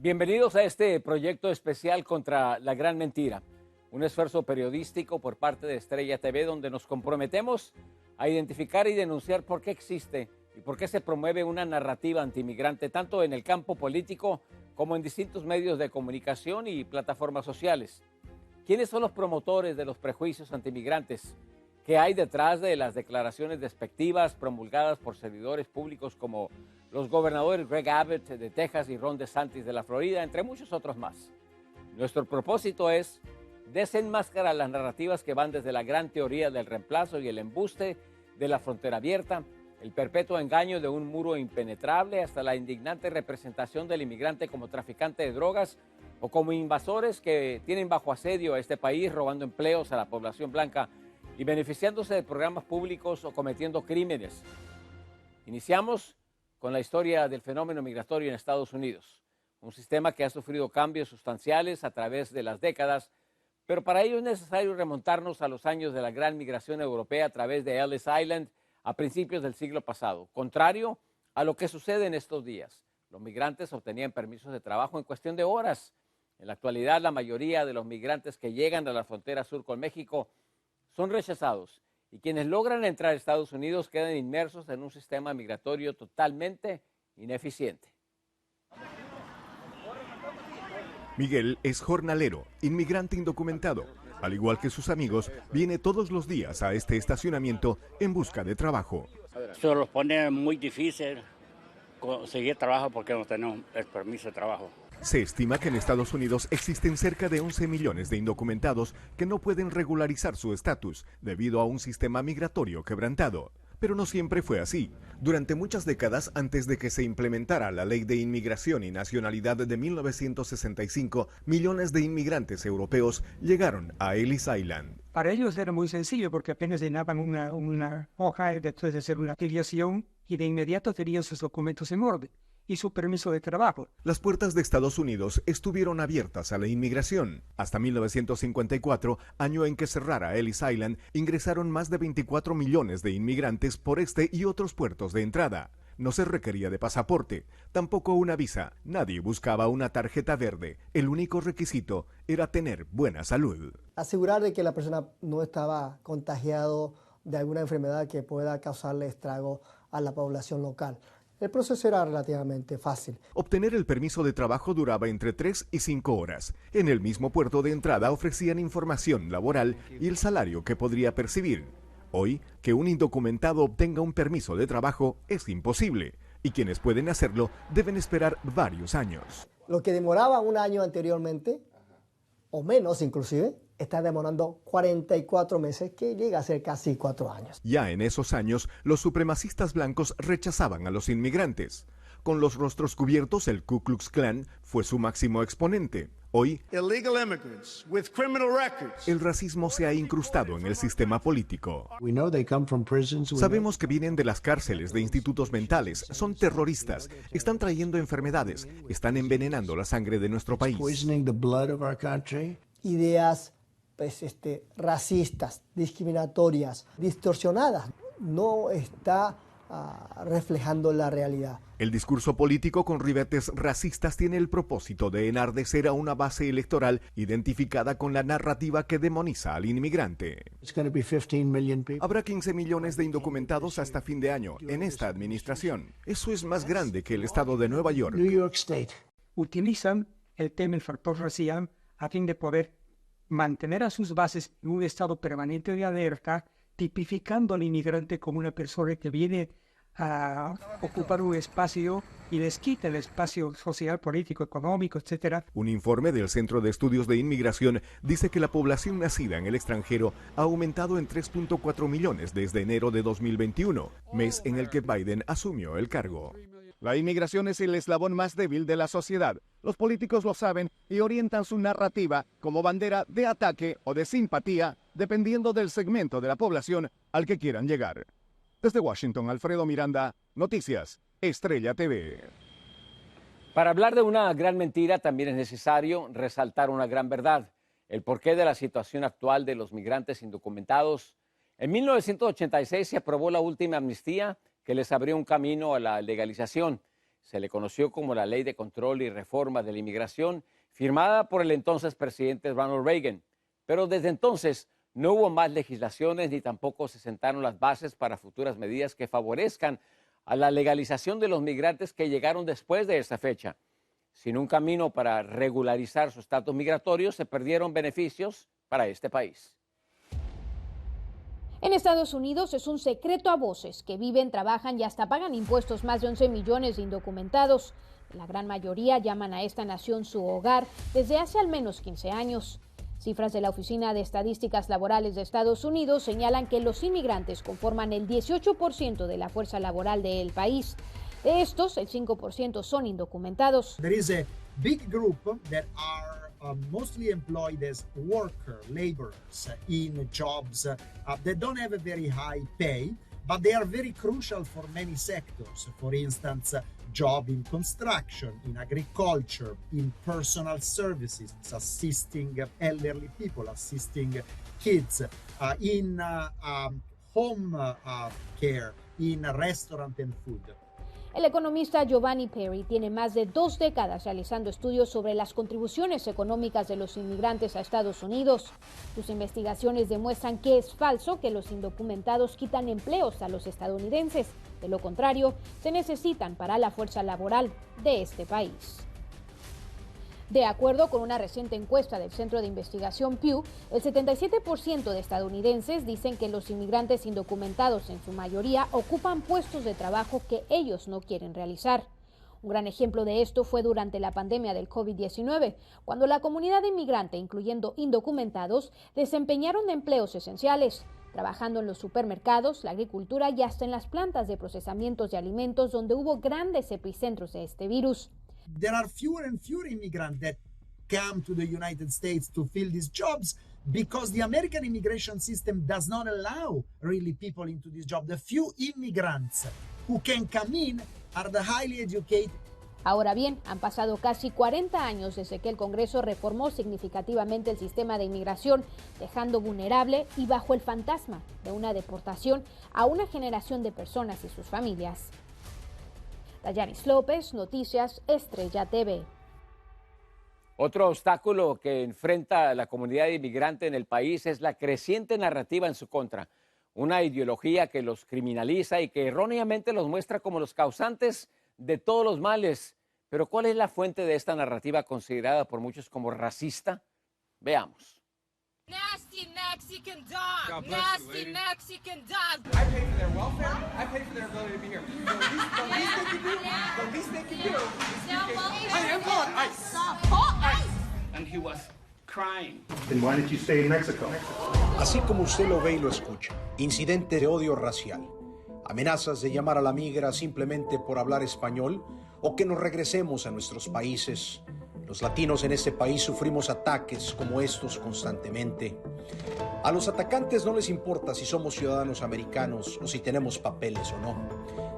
Bienvenidos a este proyecto especial contra la gran mentira, un esfuerzo periodístico por parte de Estrella TV donde nos comprometemos a identificar y denunciar por qué existe y por qué se promueve una narrativa antimigrante tanto en el campo político como en distintos medios de comunicación y plataformas sociales. ¿Quiénes son los promotores de los prejuicios antimigrantes? ¿Qué hay detrás de las declaraciones despectivas promulgadas por servidores públicos como los gobernadores Greg Abbott de Texas y Ron DeSantis de la Florida, entre muchos otros más? Nuestro propósito es desenmascarar las narrativas que van desde la gran teoría del reemplazo y el embuste de la frontera abierta, el perpetuo engaño de un muro impenetrable, hasta la indignante representación del inmigrante como traficante de drogas o como invasores que tienen bajo asedio a este país, robando empleos a la población blanca y beneficiándose de programas públicos o cometiendo crímenes. Iniciamos con la historia del fenómeno migratorio en Estados Unidos, un sistema que ha sufrido cambios sustanciales a través de las décadas, pero para ello es necesario remontarnos a los años de la gran migración europea a través de Ellis Island a principios del siglo pasado. Contrario a lo que sucede en estos días, los migrantes obtenían permisos de trabajo en cuestión de horas. En la actualidad, la mayoría de los migrantes que llegan a la frontera sur con México son rechazados y quienes logran entrar a Estados Unidos quedan inmersos en un sistema migratorio totalmente ineficiente. Miguel es jornalero, inmigrante indocumentado. Al igual que sus amigos, viene todos los días a este estacionamiento en busca de trabajo. Se los pone muy difícil conseguir trabajo porque no tenemos el permiso de trabajo. Se estima que en Estados Unidos existen cerca de 11 millones de indocumentados que no pueden regularizar su estatus debido a un sistema migratorio quebrantado. Pero no siempre fue así. Durante muchas décadas antes de que se implementara la Ley de Inmigración y Nacionalidad de 1965, millones de inmigrantes europeos llegaron a Ellis Island. Para ellos era muy sencillo porque apenas llenaban una hoja después de hacer una afiliación y de inmediato tenían sus documentos en orden y su permiso de trabajo. Las puertas de Estados Unidos estuvieron abiertas a la inmigración. Hasta 1954, año en que cerrara Ellis Island, ingresaron más de 24 millones de inmigrantes por este y otros puertos de entrada. No se requería de pasaporte, tampoco una visa. Nadie buscaba una tarjeta verde. El único requisito era tener buena salud. Asegurar de que la persona no estaba contagiado de alguna enfermedad que pueda causarle estrago a la población local. El proceso era relativamente fácil. Obtener el permiso de trabajo duraba entre 3 y 5 horas. En el mismo puerto de entrada ofrecían información laboral y el salario que podría percibir. Hoy, que un indocumentado obtenga un permiso de trabajo es imposible, y quienes pueden hacerlo deben esperar varios años. Lo que demoraba un año anteriormente, o menos inclusive, está demorando 44 meses, que llega a ser casi 4 años. Ya en esos años, los supremacistas blancos rechazaban a los inmigrantes. Con los rostros cubiertos, el Ku Klux Klan fue su máximo exponente. Hoy, el racismo se ha incrustado en el sistema político. Sabemos que vienen de las cárceles, de institutos mentales, son terroristas, están trayendo enfermedades, están envenenando la sangre de nuestro país. Ideas racistas, discriminatorias, distorsionadas, no está reflejando la realidad. El discurso político con ribetes racistas tiene el propósito de enardecer a una base electoral identificada con la narrativa que demoniza al inmigrante. Habrá 15 millones de indocumentados hasta fin de año en esta administración. Eso es más grande que el estado de Nueva York. Utilizan el tema del factor racial a fin de poder mantener a sus bases en un estado permanente de alerta, tipificando al inmigrante como una persona que viene a ocupar un espacio y les quita el espacio social, político, económico, etc. Un informe del Centro de Estudios de Inmigración dice que la población nacida en el extranjero ha aumentado en 3.4 millones desde enero de 2021, mes en el que Biden asumió el cargo. La inmigración es el eslabón más débil de la sociedad. Los políticos lo saben y orientan su narrativa como bandera de ataque o de simpatía, dependiendo del segmento de la población al que quieran llegar. Desde Washington, Alfredo Miranda, Noticias, Estrella TV. Para hablar de una gran mentira también es necesario resaltar una gran verdad, el porqué de la situación actual de los migrantes indocumentados. En 1986 se aprobó la última amnistía que les abrió un camino a la legalización. Se le conoció como la Ley de Control y Reforma de la Inmigración, firmada por el entonces presidente Ronald Reagan. Pero desde entonces no hubo más legislaciones ni tampoco se sentaron las bases para futuras medidas que favorezcan a la legalización de los migrantes que llegaron después de esa fecha. Sin un camino para regularizar su estatus migratorio, se perdieron beneficios para este país. En Estados Unidos es un secreto a voces que viven, trabajan y hasta pagan impuestos más de 11 millones de indocumentados. La gran mayoría llaman a esta nación su hogar desde hace al menos 15 años. Cifras de la Oficina de Estadísticas Laborales de Estados Unidos señalan que los inmigrantes conforman el 18% de la fuerza laboral del país. De estos, el 5% son indocumentados. There is a big group that are mostly employed as laborers in jobs that don't have a very high pay, but they are very crucial for many sectors. For instance, job in construction, in agriculture, in personal services, assisting elderly people, assisting kids, in home care, in restaurant and food. El economista Giovanni Perry tiene más de 2 décadas realizando estudios sobre las contribuciones económicas de los inmigrantes a Estados Unidos. Sus investigaciones demuestran que es falso que los indocumentados quitan empleos a los estadounidenses. De lo contrario, se necesitan para la fuerza laboral de este país. De acuerdo con una reciente encuesta del Centro de Investigación Pew, el 77% de estadounidenses dicen que los inmigrantes indocumentados en su mayoría ocupan puestos de trabajo que ellos no quieren realizar. Un gran ejemplo de esto fue durante la pandemia del COVID-19, cuando la comunidad inmigrante, incluyendo indocumentados, desempeñaron empleos esenciales, trabajando en los supermercados, la agricultura y hasta en las plantas de procesamientos de alimentos donde hubo grandes epicentros de este virus. There are fewer and fewer immigrants that come to the United States to fill these jobs because the American immigration system does not allow really people into this job. The few immigrants who can come in are the highly educated. Ahora bien, han pasado casi 40 años desde que el Congreso reformó significativamente el sistema de inmigración, dejando vulnerable y bajo el fantasma de una deportación a una generación de personas y sus familias. Dayanis López, Noticias Estrella TV. Otro obstáculo que enfrenta la comunidad inmigrante en el país es la creciente narrativa en su contra. Una ideología que los criminaliza y que erróneamente los muestra como los causantes de todos los males. Pero ¿cuál es la fuente de esta narrativa considerada por muchos como racista? Veamos. Nasty Mexican dog. Nasty Mexican dog. I pay for their welfare. I pay for their ability to be here. The least they can do. I am on ice. And he was crying. Then why did you stay in Mexico? Así como usted lo ve y lo escucha, incidentes de odio racial, amenazas de llamar a la migra simplemente por hablar español o que nos regresemos a nuestros países. Los latinos en este país sufrimos ataques como estos constantemente. A los atacantes no les importa si somos ciudadanos americanos o si tenemos papeles o no.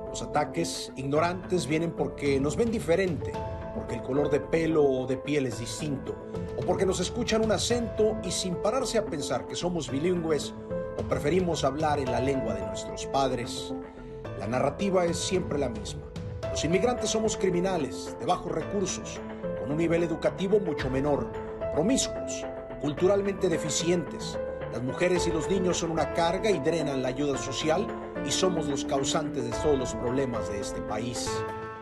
Los ataques ignorantes vienen porque nos ven diferente, porque el color de pelo o de piel es distinto, o porque nos escuchan un acento y sin pararse a pensar que somos bilingües o preferimos hablar en la lengua de nuestros padres. La narrativa es siempre la misma. Los inmigrantes somos criminales, de bajos recursos, con un nivel educativo mucho menor, promiscuos, culturalmente deficientes. Las mujeres y los niños son una carga y drenan la ayuda social y somos los causantes de todos los problemas de este país.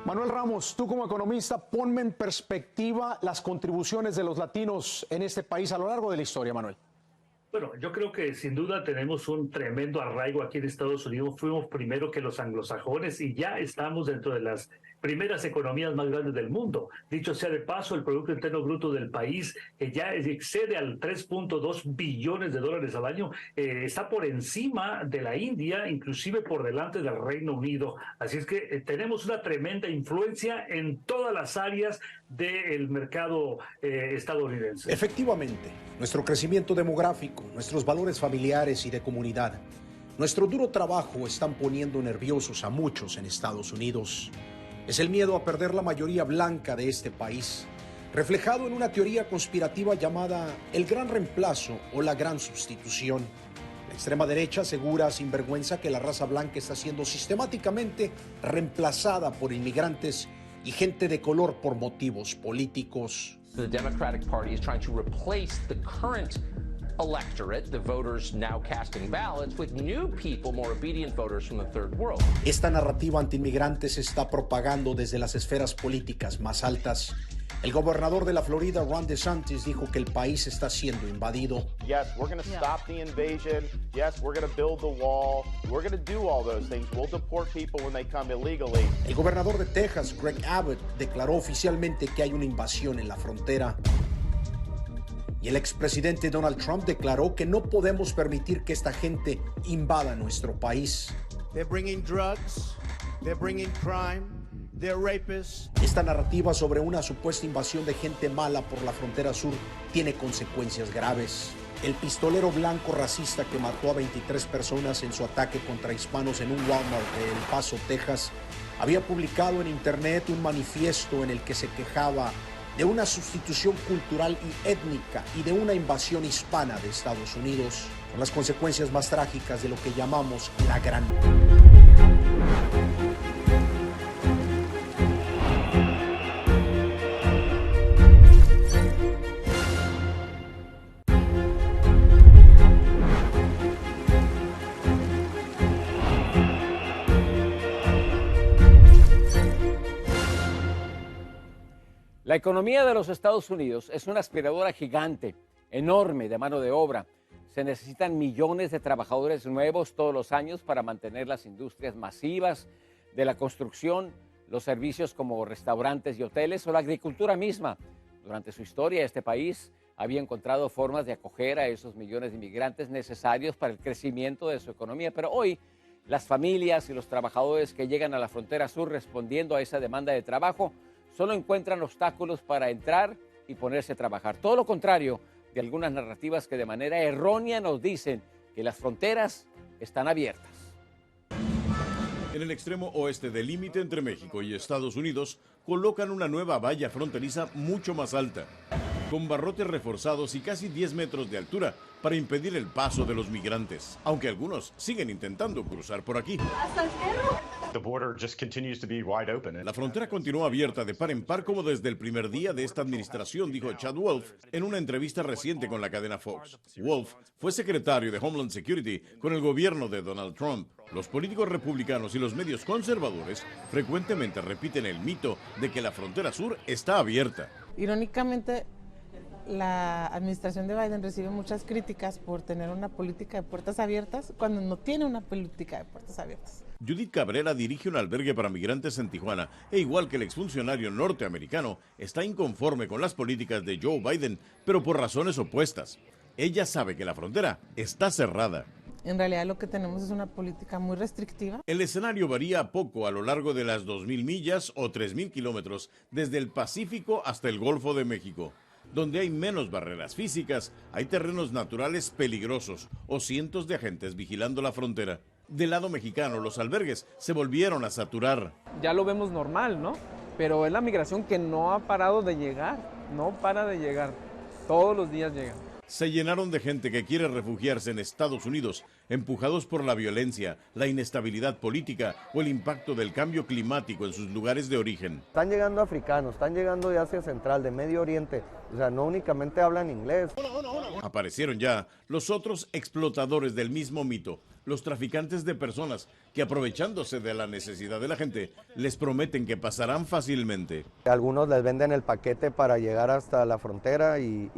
Manuel Ramos, tú como economista, ponme en perspectiva las contribuciones de los latinos en este país a lo largo de la historia, Manuel. Bueno, yo creo que sin duda tenemos un tremendo arraigo aquí en Estados Unidos. Fuimos primero que los anglosajones y ya estamos dentro de las primeras economías más grandes del mundo. Dicho sea de paso, el Producto Interno Bruto del país, que ya excede al 3.2 billones de dólares al año, está por encima de la India, inclusive por delante del Reino Unido. Así es que tenemos una tremenda influencia en todas las áreas del mercado estadounidense. Efectivamente, nuestro crecimiento demográfico, nuestros valores familiares y de comunidad, nuestro duro trabajo están poniendo nerviosos a muchos en Estados Unidos. Es el miedo a perder la mayoría blanca de este país, reflejado en una teoría conspirativa llamada el gran reemplazo o la gran sustitución. La extrema derecha asegura sin vergüenza que la raza blanca está siendo sistemáticamente reemplazada por inmigrantes y gente de color por motivos políticos. The Democratic Party is trying to replace the current electorate, the voters now casting ballots, with new people, more obedient voters from the third world. Esta narrativa antiinmigrante se está propagando desde las esferas políticas más altas. El gobernador de la Florida, Ron DeSantis, dijo que el país está siendo invadido. Yes, we're going to stop the invasion. Yes, we're going to build the wall. We're going to do all those things. We'll deport people when they come illegally. El gobernador de Texas, Greg Abbott, declaró oficialmente que hay una invasión en la frontera. Y el expresidente Donald Trump declaró que no podemos permitir que esta gente invada nuestro país. They're bringing drugs. They're bringing crime. They're rapists. Esta narrativa sobre una supuesta invasión de gente mala por la frontera sur tiene consecuencias graves. El pistolero blanco racista que mató a 23 personas en su ataque contra hispanos en un Walmart de El Paso, Texas, había publicado en internet un manifiesto en el que se quejaba de una sustitución cultural y étnica y de una invasión hispana de Estados Unidos, con las consecuencias más trágicas de lo que llamamos la Gran. La economía de los Estados Unidos es una aspiradora gigante, enorme de mano de obra. Se necesitan millones de trabajadores nuevos todos los años para mantener las industrias masivas de la construcción, los servicios como restaurantes y hoteles o la agricultura misma. Durante su historia, este país había encontrado formas de acoger a esos millones de inmigrantes necesarios para el crecimiento de su economía, pero hoy las familias y los trabajadores que llegan a la frontera sur respondiendo a esa demanda de trabajo solo encuentran obstáculos para entrar y ponerse a trabajar. Todo lo contrario de algunas narrativas que de manera errónea nos dicen que las fronteras están abiertas. En el extremo oeste del límite entre México y Estados Unidos, colocan una nueva valla fronteriza mucho más alta, con barrotes reforzados y casi 10 metros de altura para impedir el paso de los migrantes, aunque algunos siguen intentando cruzar por aquí. La frontera continúa abierta de par en par como desde el primer día de esta administración, dijo Chad Wolf en una entrevista reciente con la cadena Fox. Wolf fue secretario de Homeland Security con el gobierno de Donald Trump. Los políticos republicanos y los medios conservadores frecuentemente repiten el mito de que la frontera sur está abierta. Irónicamente, la administración de Biden recibe muchas críticas por tener una política de puertas abiertas cuando no tiene una política de puertas abiertas. Judith Cabrera dirige un albergue para migrantes en Tijuana e igual que el exfuncionario norteamericano, está inconforme con las políticas de Joe Biden, pero por razones opuestas. Ella sabe que la frontera está cerrada. En realidad lo que tenemos es una política muy restrictiva. El escenario varía poco a lo largo de las 2.000 millas o 3.000 kilómetros desde el Pacífico hasta el Golfo de México. Donde hay menos barreras físicas, hay terrenos naturales peligrosos o cientos de agentes vigilando la frontera. Del lado mexicano, los albergues se volvieron a saturar. Ya lo vemos normal, ¿no? Pero es la migración que no ha parado de llegar, no para de llegar. Todos los días llegan. Se llenaron de gente que quiere refugiarse en Estados Unidos, empujados por la violencia, la inestabilidad política o el impacto del cambio climático en sus lugares de origen. Están llegando africanos, están llegando de Asia Central, de Medio Oriente, o sea, no únicamente hablan inglés. Aparecieron ya los otros explotadores del mismo mito, los traficantes de personas que, aprovechándose de la necesidad de la gente, les prometen que pasarán fácilmente. Algunos les venden el paquete para llegar hasta la frontera y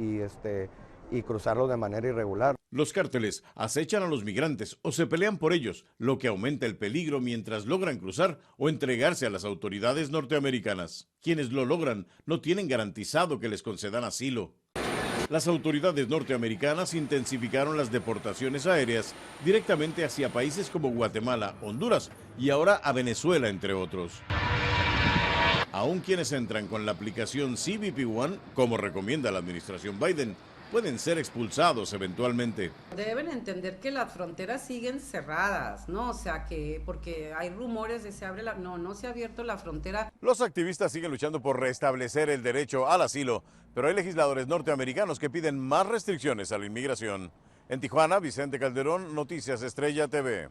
cruzarlos de manera irregular. Los cárteles acechan a los migrantes o se pelean por ellos, lo que aumenta el peligro mientras logran cruzar o entregarse a las autoridades norteamericanas. Quienes lo logran no tienen garantizado que les concedan asilo. Las autoridades norteamericanas intensificaron las deportaciones aéreas directamente hacia países como Guatemala, Honduras y ahora a Venezuela, entre otros. Aún quienes entran con la aplicación CBP One, como recomienda la administración Biden, pueden ser expulsados eventualmente. Deben entender que las fronteras siguen cerradas, ¿no? O sea, que porque hay rumores de se abre la... No se ha abierto la frontera. Los activistas siguen luchando por restablecer el derecho al asilo, pero hay legisladores norteamericanos que piden más restricciones a la inmigración. En Tijuana, Vicente Calderón, Noticias Estrella TV.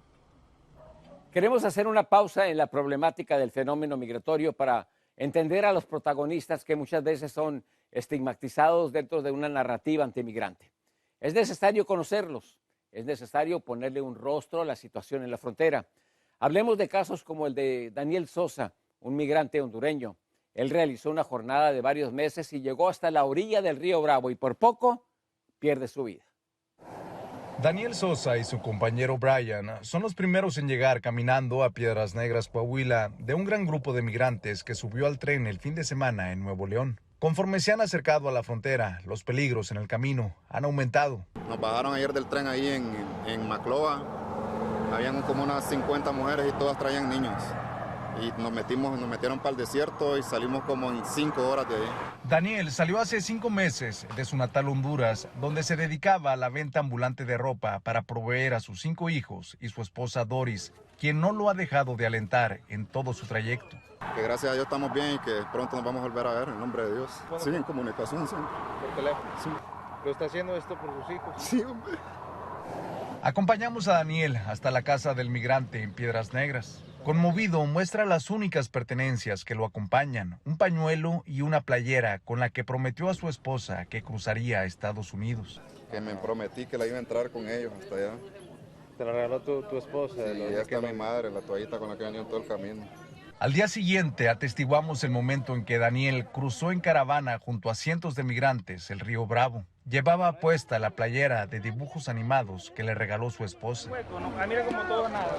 Queremos hacer una pausa en la problemática del fenómeno migratorio para entender a los protagonistas que muchas veces son estigmatizados dentro de una narrativa antimigrante. Es necesario conocerlos, es necesario ponerle un rostro a la situación en la frontera. Hablemos de casos como el de Daniel Sosa, un migrante hondureño. Él realizó una jornada de varios meses y llegó hasta la orilla del río Bravo y por poco pierde su vida. Daniel Sosa y su compañero Brian son los primeros en llegar caminando a Piedras Negras, Coahuila, de un gran grupo de migrantes que subió al tren el fin de semana en Nuevo León. Conforme se han acercado a la frontera, los peligros en el camino han aumentado. Nos bajaron ayer del tren ahí en Macloa. Habían como unas 50 mujeres y todas traían niños. Y nos metieron para el desierto y salimos como en 5 horas de ahí. Daniel salió hace 5 meses de su natal Honduras, donde se dedicaba a la venta ambulante de ropa para proveer a sus 5 hijos y su esposa Doris, quien no lo ha dejado de alentar en todo su trayecto. Que gracias a Dios estamos bien y que pronto nos vamos a volver a ver, en nombre de Dios. Sí, en comunicación, sí. ¿Por teléfono? Sí. ¿Lo está haciendo esto por sus hijos? Sí, hombre. Acompañamos a Daniel hasta la casa del migrante en Piedras Negras. Conmovido, muestra las únicas pertenencias que lo acompañan, un pañuelo y una playera con la que prometió a su esposa que cruzaría a Estados Unidos. Que me prometí que la iba a entrar con ellos hasta allá. ¿Te la regaló tu esposa? Sí, y esta mi madre, la toallita con la que venía todo el camino. Al día siguiente atestiguamos el momento en que Daniel cruzó en caravana junto a cientos de migrantes el río Bravo. Llevaba puesta la playera de dibujos animados que le regaló su esposa. Mira como todo nada.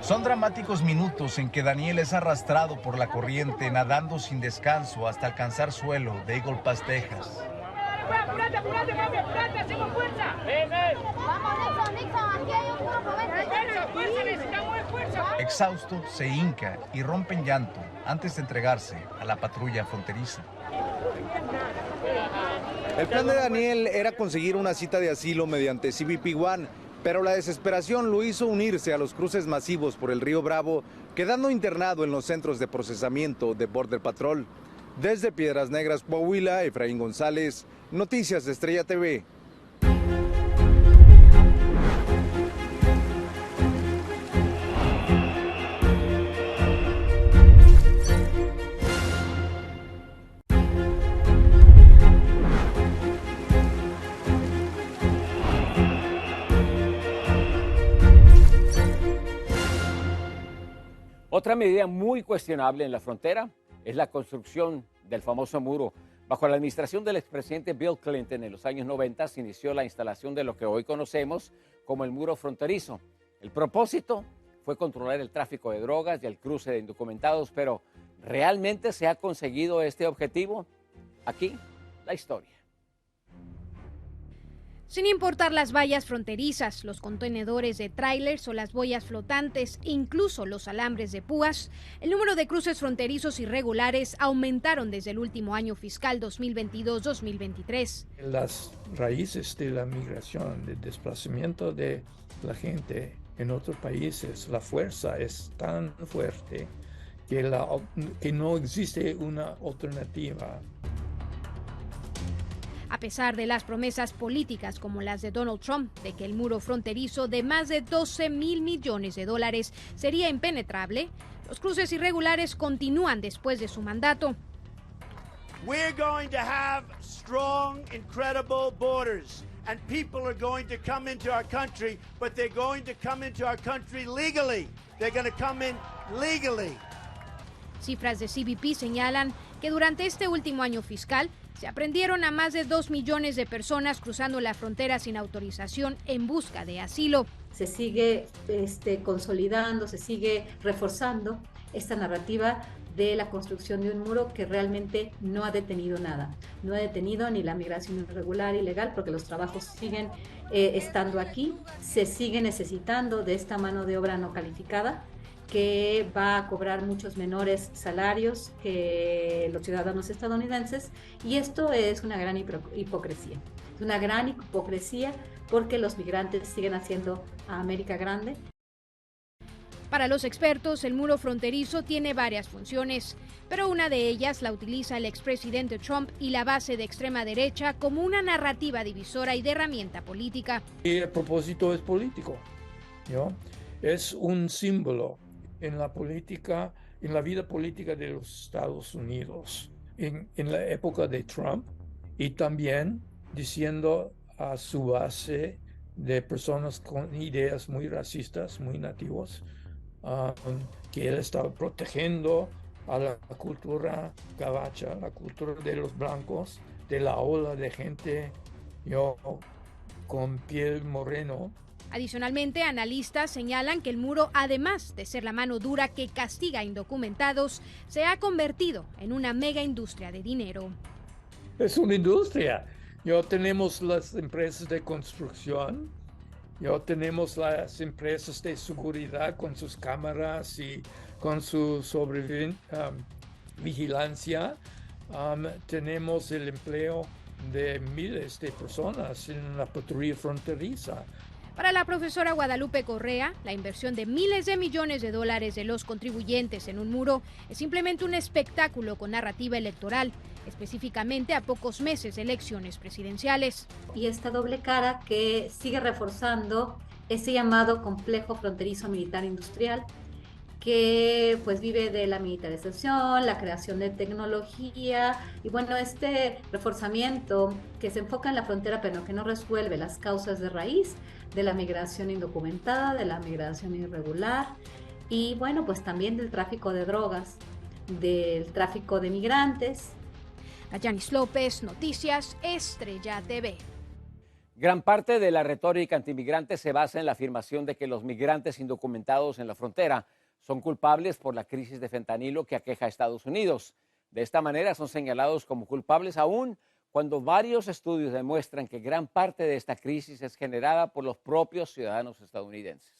Son dramáticos minutos en que Daniel es arrastrado por la corriente nadando sin descanso hasta alcanzar suelo de Eagle Pass, Texas. ¡Apúrate, apúrate, mami! ¡Apúrate! ¡Hacemos fuerza! ¡Ven, ven! ¡Vamos, Nixon! ¡Aquí hay un grupo! ¡Vente! ¡Fuerza, fuerza! ¡Necesitamos fuerza! Exhausto, se hinca y rompe en llanto antes de entregarse a la patrulla fronteriza. El plan de Daniel era conseguir una cita de asilo mediante CBP One, pero la desesperación lo hizo unirse a los cruces masivos por el río Bravo, quedando internado en los centros de procesamiento de Border Patrol. Desde Piedras Negras, Coahuila, Efraín González, Noticias de Estrella TV. Otra medida muy cuestionable en la frontera es la construcción del famoso muro. Bajo la administración del expresidente Bill Clinton en los años 90 se inició la instalación de lo que hoy conocemos como el muro fronterizo. El propósito fue controlar el tráfico de drogas y el cruce de indocumentados, pero ¿realmente se ha conseguido este objetivo? Aquí la historia. Sin importar las vallas fronterizas, los contenedores de tráilers o las boyas flotantes, incluso los alambres de púas, el número de cruces fronterizos irregulares aumentaron desde el último año fiscal 2022-2023. Las raíces de la migración, del desplazamiento de la gente en otros países, la fuerza es tan fuerte que no existe una alternativa. A pesar de las promesas políticas como las de Donald Trump de que el muro fronterizo de más de $12,000 millones sería impenetrable, los cruces irregulares continúan después de su mandato. We're going to have strong, incredible borders, and people are going to come into our country, but they're going to come into our country legally. They're going to come in legally. Cifras de CBP señalan que durante este último año fiscal se aprendieron a más de 2 millones de personas cruzando la frontera sin autorización en busca de asilo. Se sigue consolidando, se sigue reforzando esta narrativa de la construcción de un muro que realmente no ha detenido nada. No ha detenido ni la migración irregular, ilegal, porque los trabajos siguen estando aquí. Se sigue necesitando de esta mano de obra no calificada, que va a cobrar muchos menores salarios que los ciudadanos estadounidenses, y esto es una gran hipocresía. Es una gran hipocresía porque los migrantes siguen haciendo a América grande. Para los expertos, el muro fronterizo tiene varias funciones, pero una de ellas la utiliza el expresidente Trump y la base de extrema derecha como una narrativa divisora y de herramienta política. Y el propósito es político, ¿no? es un símbolo en la política, en la vida política de los Estados Unidos, en la época de Trump, y también diciendo a su base de personas con ideas muy racistas, muy nativos, que él estaba protegiendo a la cultura gabacha, la cultura de los blancos, de la ola de gente con piel moreno. Adicionalmente, analistas señalan que el muro, además de ser la mano dura que castiga a indocumentados, se ha convertido en una mega industria de dinero. Es una industria. Tenemos las empresas de construcción, tenemos las empresas de seguridad con sus cámaras y con su vigilancia. Tenemos el empleo de miles de personas en la patrulla fronteriza. Para la profesora Guadalupe Correa, la inversión de miles de millones de dólares de los contribuyentes en un muro es simplemente un espectáculo con narrativa electoral, específicamente a pocos meses de elecciones presidenciales. Y esta doble cara que sigue reforzando ese llamado complejo fronterizo militar industrial, que pues vive de la militarización, la creación de tecnología y bueno, este reforzamiento que se enfoca en la frontera pero que no resuelve las causas de raíz de la migración indocumentada, de la migración irregular y bueno, pues también del tráfico de drogas, del tráfico de migrantes. Yanis López, Noticias Estrella TV. Gran parte de la retórica antiinmigrante se basa en la afirmación de que los migrantes indocumentados en la frontera son culpables por la crisis de fentanilo que aqueja a Estados Unidos. De esta manera son señalados como culpables aún cuando varios estudios demuestran que gran parte de esta crisis es generada por los propios ciudadanos estadounidenses.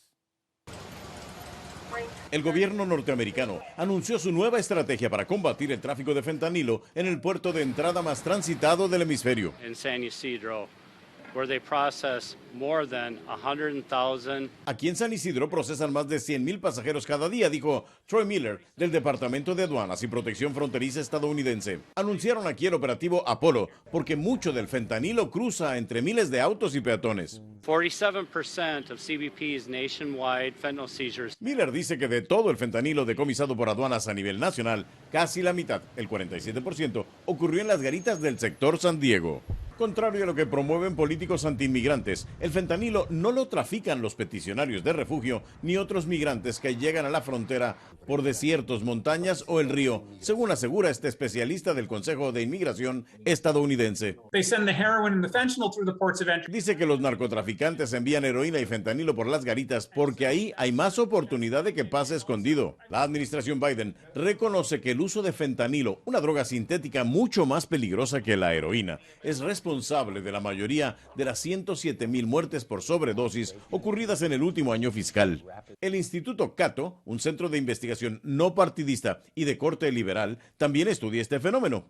El gobierno norteamericano anunció su nueva estrategia para combatir el tráfico de fentanilo en el puerto de entrada más transitado del hemisferio. En San Isidro, where they process more than 100,000. Aquí en San Isidro procesan más de 100,000 pasajeros cada día, dijo Troy Miller del Departamento de Aduanas y Protección Fronteriza estadounidense. Anunciaron aquí el operativo Apolo porque mucho del fentanilo cruza entre miles de autos y peatones. 47% of CBP's nationwide fentanyl seizures. Miller dice que de todo el fentanilo decomisado por aduanas a nivel nacional, casi la mitad, el 47%, ocurrió en las garitas del sector San Diego. Contrario a lo que promueven políticos antiinmigrantes, el fentanilo no lo trafican los peticionarios de refugio ni otros migrantes que llegan a la frontera por desiertos, montañas o el río, según asegura este especialista del Consejo de Inmigración estadounidense. Dice que los narcotraficantes envían heroína y fentanilo por las garitas porque ahí hay más oportunidad de que pase escondido. La administración Biden reconoce que el uso de fentanilo, una droga sintética mucho más peligrosa que la heroína, es responsable de la mayoría de las 107,000 muertes por sobredosis ocurridas en el último año fiscal. El Instituto Cato, un centro de investigación no partidista y de corte liberal, también estudia este fenómeno.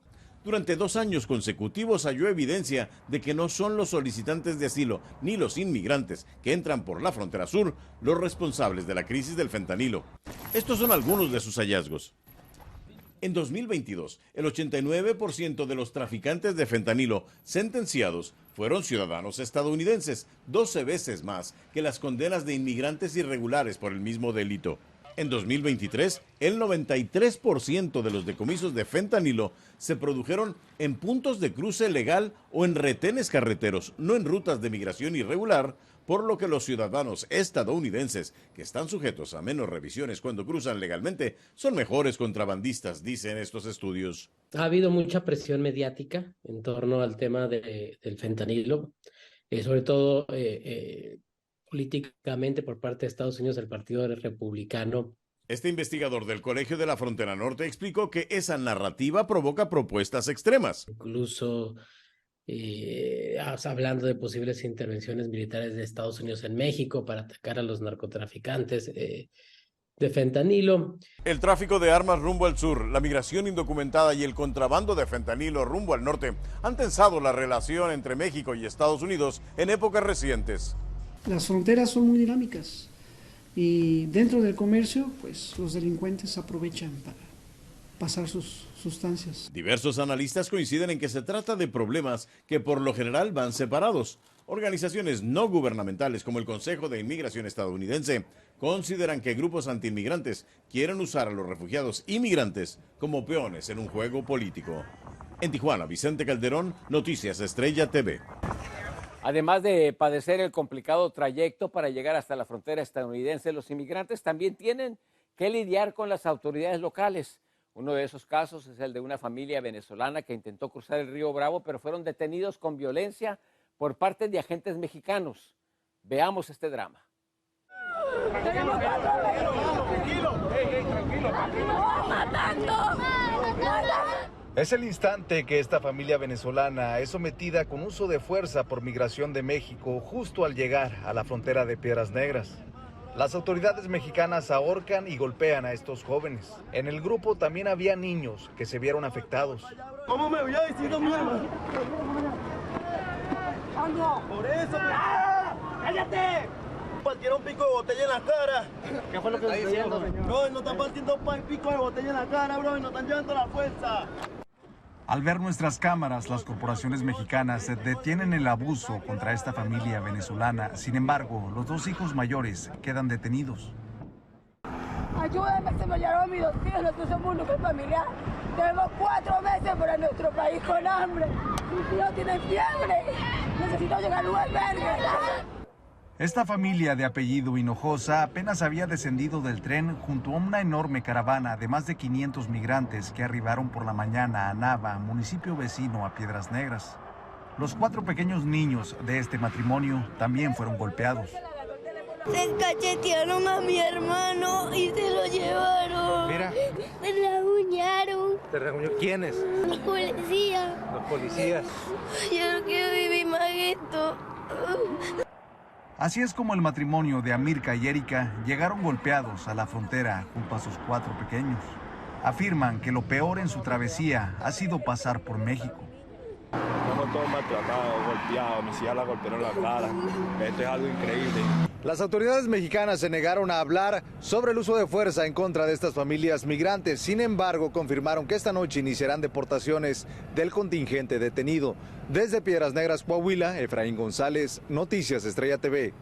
Durante 2 años consecutivos halló evidencia de que no son los solicitantes de asilo ni los inmigrantes que entran por la frontera sur los responsables de la crisis del fentanilo. Estos son algunos de sus hallazgos. En 2022, el 89% de los traficantes de fentanilo sentenciados fueron ciudadanos estadounidenses, 12 veces más que las condenas de inmigrantes irregulares por el mismo delito. En 2023, el 93% de los decomisos de fentanilo se produjeron en puntos de cruce legal o en retenes carreteros, no en rutas de migración irregular, por lo que los ciudadanos estadounidenses que están sujetos a menos revisiones cuando cruzan legalmente son mejores contrabandistas, dicen estos estudios. Ha habido mucha presión mediática en torno al tema del fentanilo, sobre todo políticamente por parte de Estados Unidos, el Partido Republicano. Este investigador del Colegio de la Frontera Norte explicó que esa narrativa provoca propuestas extremas. Incluso hablando de posibles intervenciones militares de Estados Unidos en México para atacar a los narcotraficantes de fentanilo. El tráfico de armas rumbo al sur, la migración indocumentada y el contrabando de fentanilo rumbo al norte han tensado la relación entre México y Estados Unidos en épocas recientes. Las fronteras son muy dinámicas y dentro del comercio, pues los delincuentes aprovechan para pasar sus sustancias. Diversos analistas coinciden en que se trata de problemas que por lo general van separados. Organizaciones no gubernamentales como el Consejo de Inmigración estadounidense consideran que grupos antiinmigrantes quieren usar a los refugiados inmigrantes como peones en un juego político. En Tijuana, Vicente Calderón, Noticias Estrella TV. Además de padecer el complicado trayecto para llegar hasta la frontera estadounidense, los inmigrantes también tienen que lidiar con las autoridades locales. Uno de esos casos es el de una familia venezolana que intentó cruzar el río Bravo, pero fueron detenidos con violencia por parte de agentes mexicanos. Veamos este drama. Es el instante que esta familia venezolana es sometida con uso de fuerza por Migración de México justo al llegar a la frontera de Piedras Negras. Las autoridades mexicanas ahorcan y golpean a estos jóvenes. En el grupo también había niños que se vieron afectados. ¿Cómo me voy a decir lo mismo? Por eso. ¡Cállate! Partieron pico de botella en la cara. ¿Qué fue lo que está diciendo, señor? Bro, nos están partiendo pico de botella en la cara, bro, y nos están llevando la fuerza. Al ver nuestras cámaras, las corporaciones mexicanas detienen el abuso contra esta familia venezolana. Sin embargo, los dos hijos mayores quedan detenidos. Ayúdenme, se me llevaron mis dos hijos, nosotros somos un núcleo familiar. Tenemos 4 meses para nuestro país con hambre. Mis hijos tienen fiebre. Necesito llegar a un albergue. Esta familia de apellido Hinojosa apenas había descendido del tren junto a una enorme caravana de más de 500 migrantes que arribaron por la mañana a Nava, municipio vecino a Piedras Negras. Los 4 pequeños niños de este matrimonio también fueron golpeados. Se cachetearon a mi hermano y se lo llevaron. Mira. Me rasguñaron. ¿Te rasguñó quiénes? Los policías. Los policías. Yo no quiero vivir más esto. Así es como el matrimonio de Amirka y Erika llegaron golpeados a la frontera junto a sus 4 pequeños. Afirman que lo peor en su travesía ha sido pasar por México. Estamos todos maltratados, golpeados, mis hijas la golpearon la cara. Esto es algo increíble. Las autoridades mexicanas se negaron a hablar sobre el uso de fuerza en contra de estas familias migrantes. Sin embargo, confirmaron que esta noche iniciarán deportaciones del contingente detenido. Desde Piedras Negras, Coahuila, Efraín González, Noticias Estrella TV.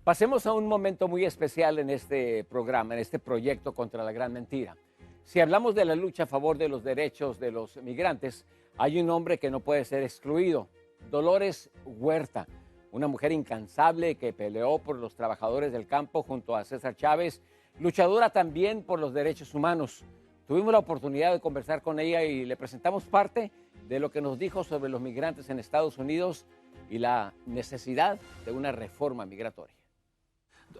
Pasemos a un momento muy especial en este programa, en este proyecto contra la gran mentira. Si hablamos de la lucha a favor de los derechos de los migrantes, hay un hombre que no puede ser excluido, Dolores Huerta, una mujer incansable que peleó por los trabajadores del campo junto a César Chávez, luchadora también por los derechos humanos. Tuvimos la oportunidad de conversar con ella y le presentamos parte de lo que nos dijo sobre los migrantes en Estados Unidos y la necesidad de una reforma migratoria.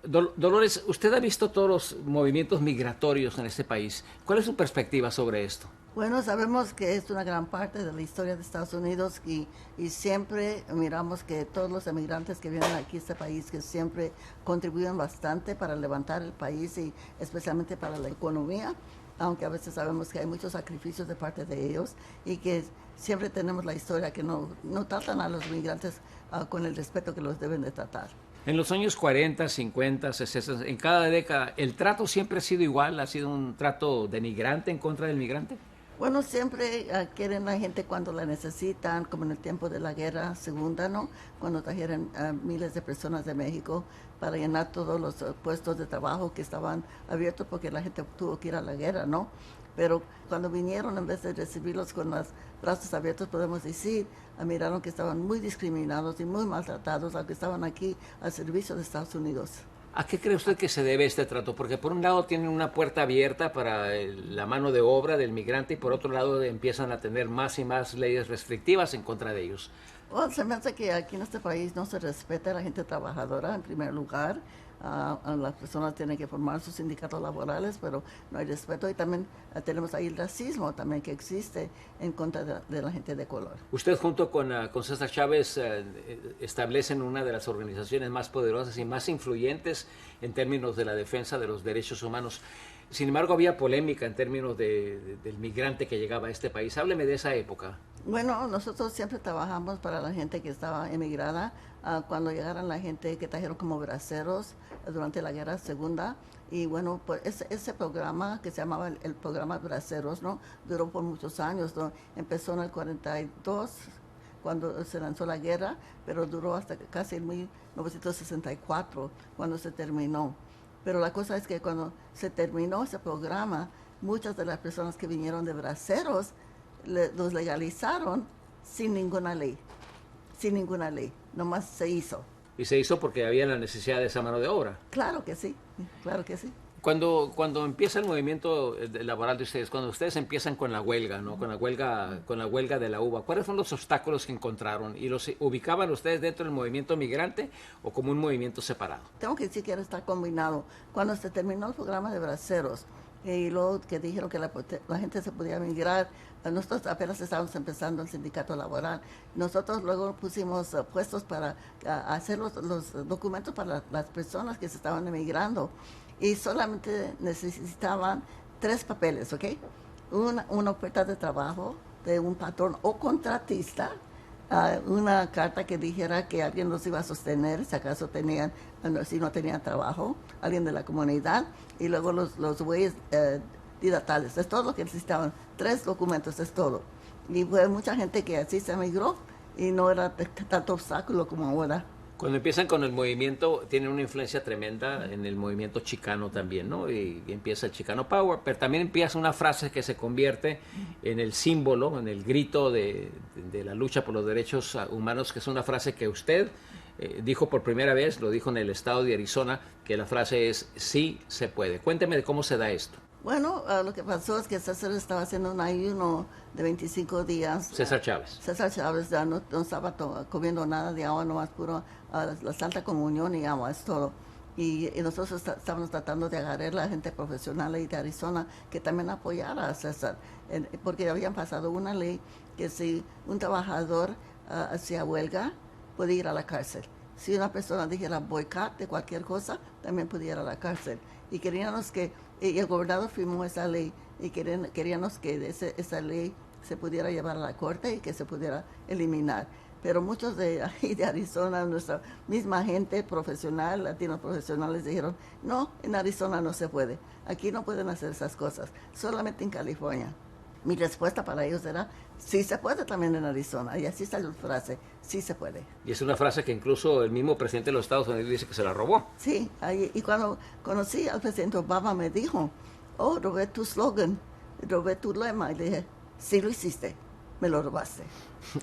Dolores, usted ha visto todos los movimientos migratorios en este país. ¿Cuál es su perspectiva sobre esto? Bueno, sabemos que es una gran parte de la historia de Estados Unidos y siempre miramos que todos los emigrantes que vienen aquí a este país, que siempre contribuyen bastante para levantar el país y especialmente para la economía, aunque a veces sabemos que hay muchos sacrificios de parte de ellos y que siempre tenemos la historia que no tratan a los migrantes con el respeto que los deben de tratar. En los años 40, 50, 60, en cada década, ¿el trato siempre ha sido igual? ¿Ha sido un trato denigrante en contra del migrante? Bueno, siempre quieren la gente cuando la necesitan, como en el tiempo de la guerra segunda, ¿no? Cuando trajeron miles de personas de México para llenar todos los puestos de trabajo que estaban abiertos porque la gente tuvo que ir a la guerra, ¿no? Pero cuando vinieron, en vez de recibirlos con los brazos abiertos, podemos decir, miraron que estaban muy discriminados y muy maltratados, aunque estaban aquí al servicio de Estados Unidos. ¿A qué cree usted que se debe este trato? Porque por un lado tienen una puerta abierta para la mano de obra del migrante y por otro lado empiezan a tener más y más leyes restrictivas en contra de ellos. Bueno, se me hace que aquí en este país no se respeta a la gente trabajadora en primer lugar. Las personas tienen que formar sus sindicatos laborales, pero no hay respeto. Y también tenemos ahí el racismo también que existe en contra de la gente de color. Usted junto con César Chávez establecen una de las organizaciones más poderosas y más influyentes en términos de la defensa de los derechos humanos. Sin embargo, había polémica en términos del migrante que llegaba a este país. Hábleme de esa época. Bueno, nosotros siempre trabajamos para la gente que estaba emigrada. Cuando llegaron la gente que trajeron como braceros durante la Guerra Segunda. Y bueno, pues ese programa que se llamaba el programa Braceros, ¿no? Duró por muchos años, ¿no? Empezó en el 42, cuando se lanzó la guerra, pero duró hasta casi en 1964, cuando se terminó. Pero la cosa es que cuando se terminó ese programa, muchas de las personas que vinieron de braceros los legalizaron sin ninguna ley, nomás se hizo. Y se hizo porque había la necesidad de esa mano de obra. Claro que sí, claro que sí. Cuando empieza el movimiento laboral de ustedes, cuando ustedes empiezan con la huelga, ¿no? Con la huelga de la uva, ¿cuáles son los obstáculos que encontraron? ¿Y los ubicaban ustedes dentro del movimiento migrante o como un movimiento separado? Tengo que decir que ahora está combinado. Cuando se terminó el programa de braceros, y luego que dijeron que la gente se podía migrar, nosotros apenas estábamos empezando el sindicato laboral. Nosotros luego pusimos puestos para hacer los documentos para las personas que se estaban emigrando. Y solamente necesitaban 3 papeles, ¿ok? Una oferta de trabajo de un patrón o contratista, una carta que dijera que alguien los iba a sostener si acaso si no tenían trabajo, alguien de la comunidad, y luego los huellas didatales. Es todo lo que necesitaban. 3 documentos, es todo. Y fue mucha gente que así se emigró y no era tanto obstáculo como ahora. Cuando empiezan con el movimiento, tienen una influencia tremenda en el movimiento chicano también, ¿no? Y empieza el Chicano Power, pero también empieza una frase que se convierte en el símbolo, en el grito de la lucha por los derechos humanos, que es una frase que usted dijo por primera vez, lo dijo en el estado de Arizona, que la frase es "sí se puede". Cuénteme de cómo se da esto. Bueno, lo que pasó es que César estaba haciendo un ayuno de 25 días. César Chávez. César Chávez ya no estaba comiendo nada de agua, nomás puro la Santa Comunión y agua, es todo. Y nosotros estábamos tratando de agarrar a la gente profesional ahí de Arizona que también apoyara a César, porque habían pasado una ley que si un trabajador hacía huelga, podía ir a la cárcel. Si una persona dijera boicot de cualquier cosa, también podía ir a la cárcel. Y queríamos y el gobernador firmó esa ley, y queríamos que esa ley se pudiera llevar a la corte y que se pudiera eliminar. Pero muchos de ahí de Arizona, nuestra misma gente profesional, latinos profesionales, dijeron, no, en Arizona no se puede, aquí no pueden hacer esas cosas, solamente en California. Mi respuesta para ellos era, sí se puede también en Arizona, y así salió la frase, sí se puede. Y es una frase que incluso el mismo presidente de los Estados Unidos dice que se la robó. Sí, y cuando conocí al presidente Obama me dijo, oh, robé tu slogan, robé tu lema, y le dije, sí lo hiciste, me lo robaste.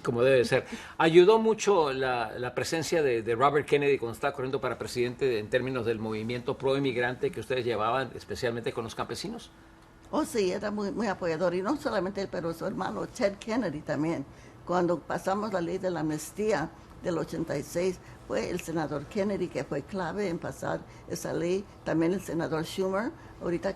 Como debe ser. ¿Ayudó mucho la presencia de Robert Kennedy cuando estaba corriendo para presidente en términos del movimiento pro-inmigrante que ustedes llevaban, especialmente con los campesinos? Oh, sí, era muy apoyador, y no solamente él, pero su hermano Ted Kennedy también. Cuando pasamos la ley de la amnistía del 86, fue el senador Kennedy que fue clave en pasar esa ley, también el senador Schumer,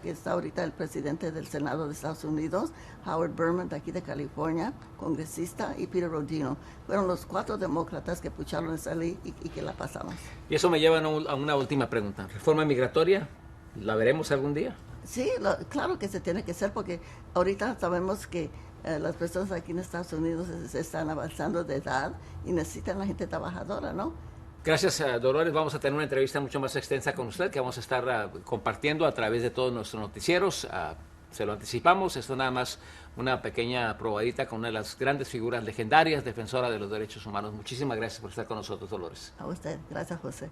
que está el presidente del Senado de Estados Unidos, Howard Berman de aquí de California, congresista, y Peter Rodino. Fueron los 4 demócratas que pucharon esa ley y que la pasamos. Y eso me lleva a una última pregunta. ¿Reforma migratoria? ¿La veremos algún día? Sí, claro que se tiene que hacer, porque ahorita sabemos que las personas aquí en Estados Unidos se están avanzando de edad y necesitan la gente trabajadora, ¿no? Gracias, Dolores. Vamos a tener una entrevista mucho más extensa con usted que vamos a estar compartiendo a través de todos nuestros noticieros. Se lo anticipamos, esto nada más una pequeña probadita con una de las grandes figuras legendarias, defensora de los derechos humanos. Muchísimas gracias por estar con nosotros, Dolores. A usted. Gracias, José.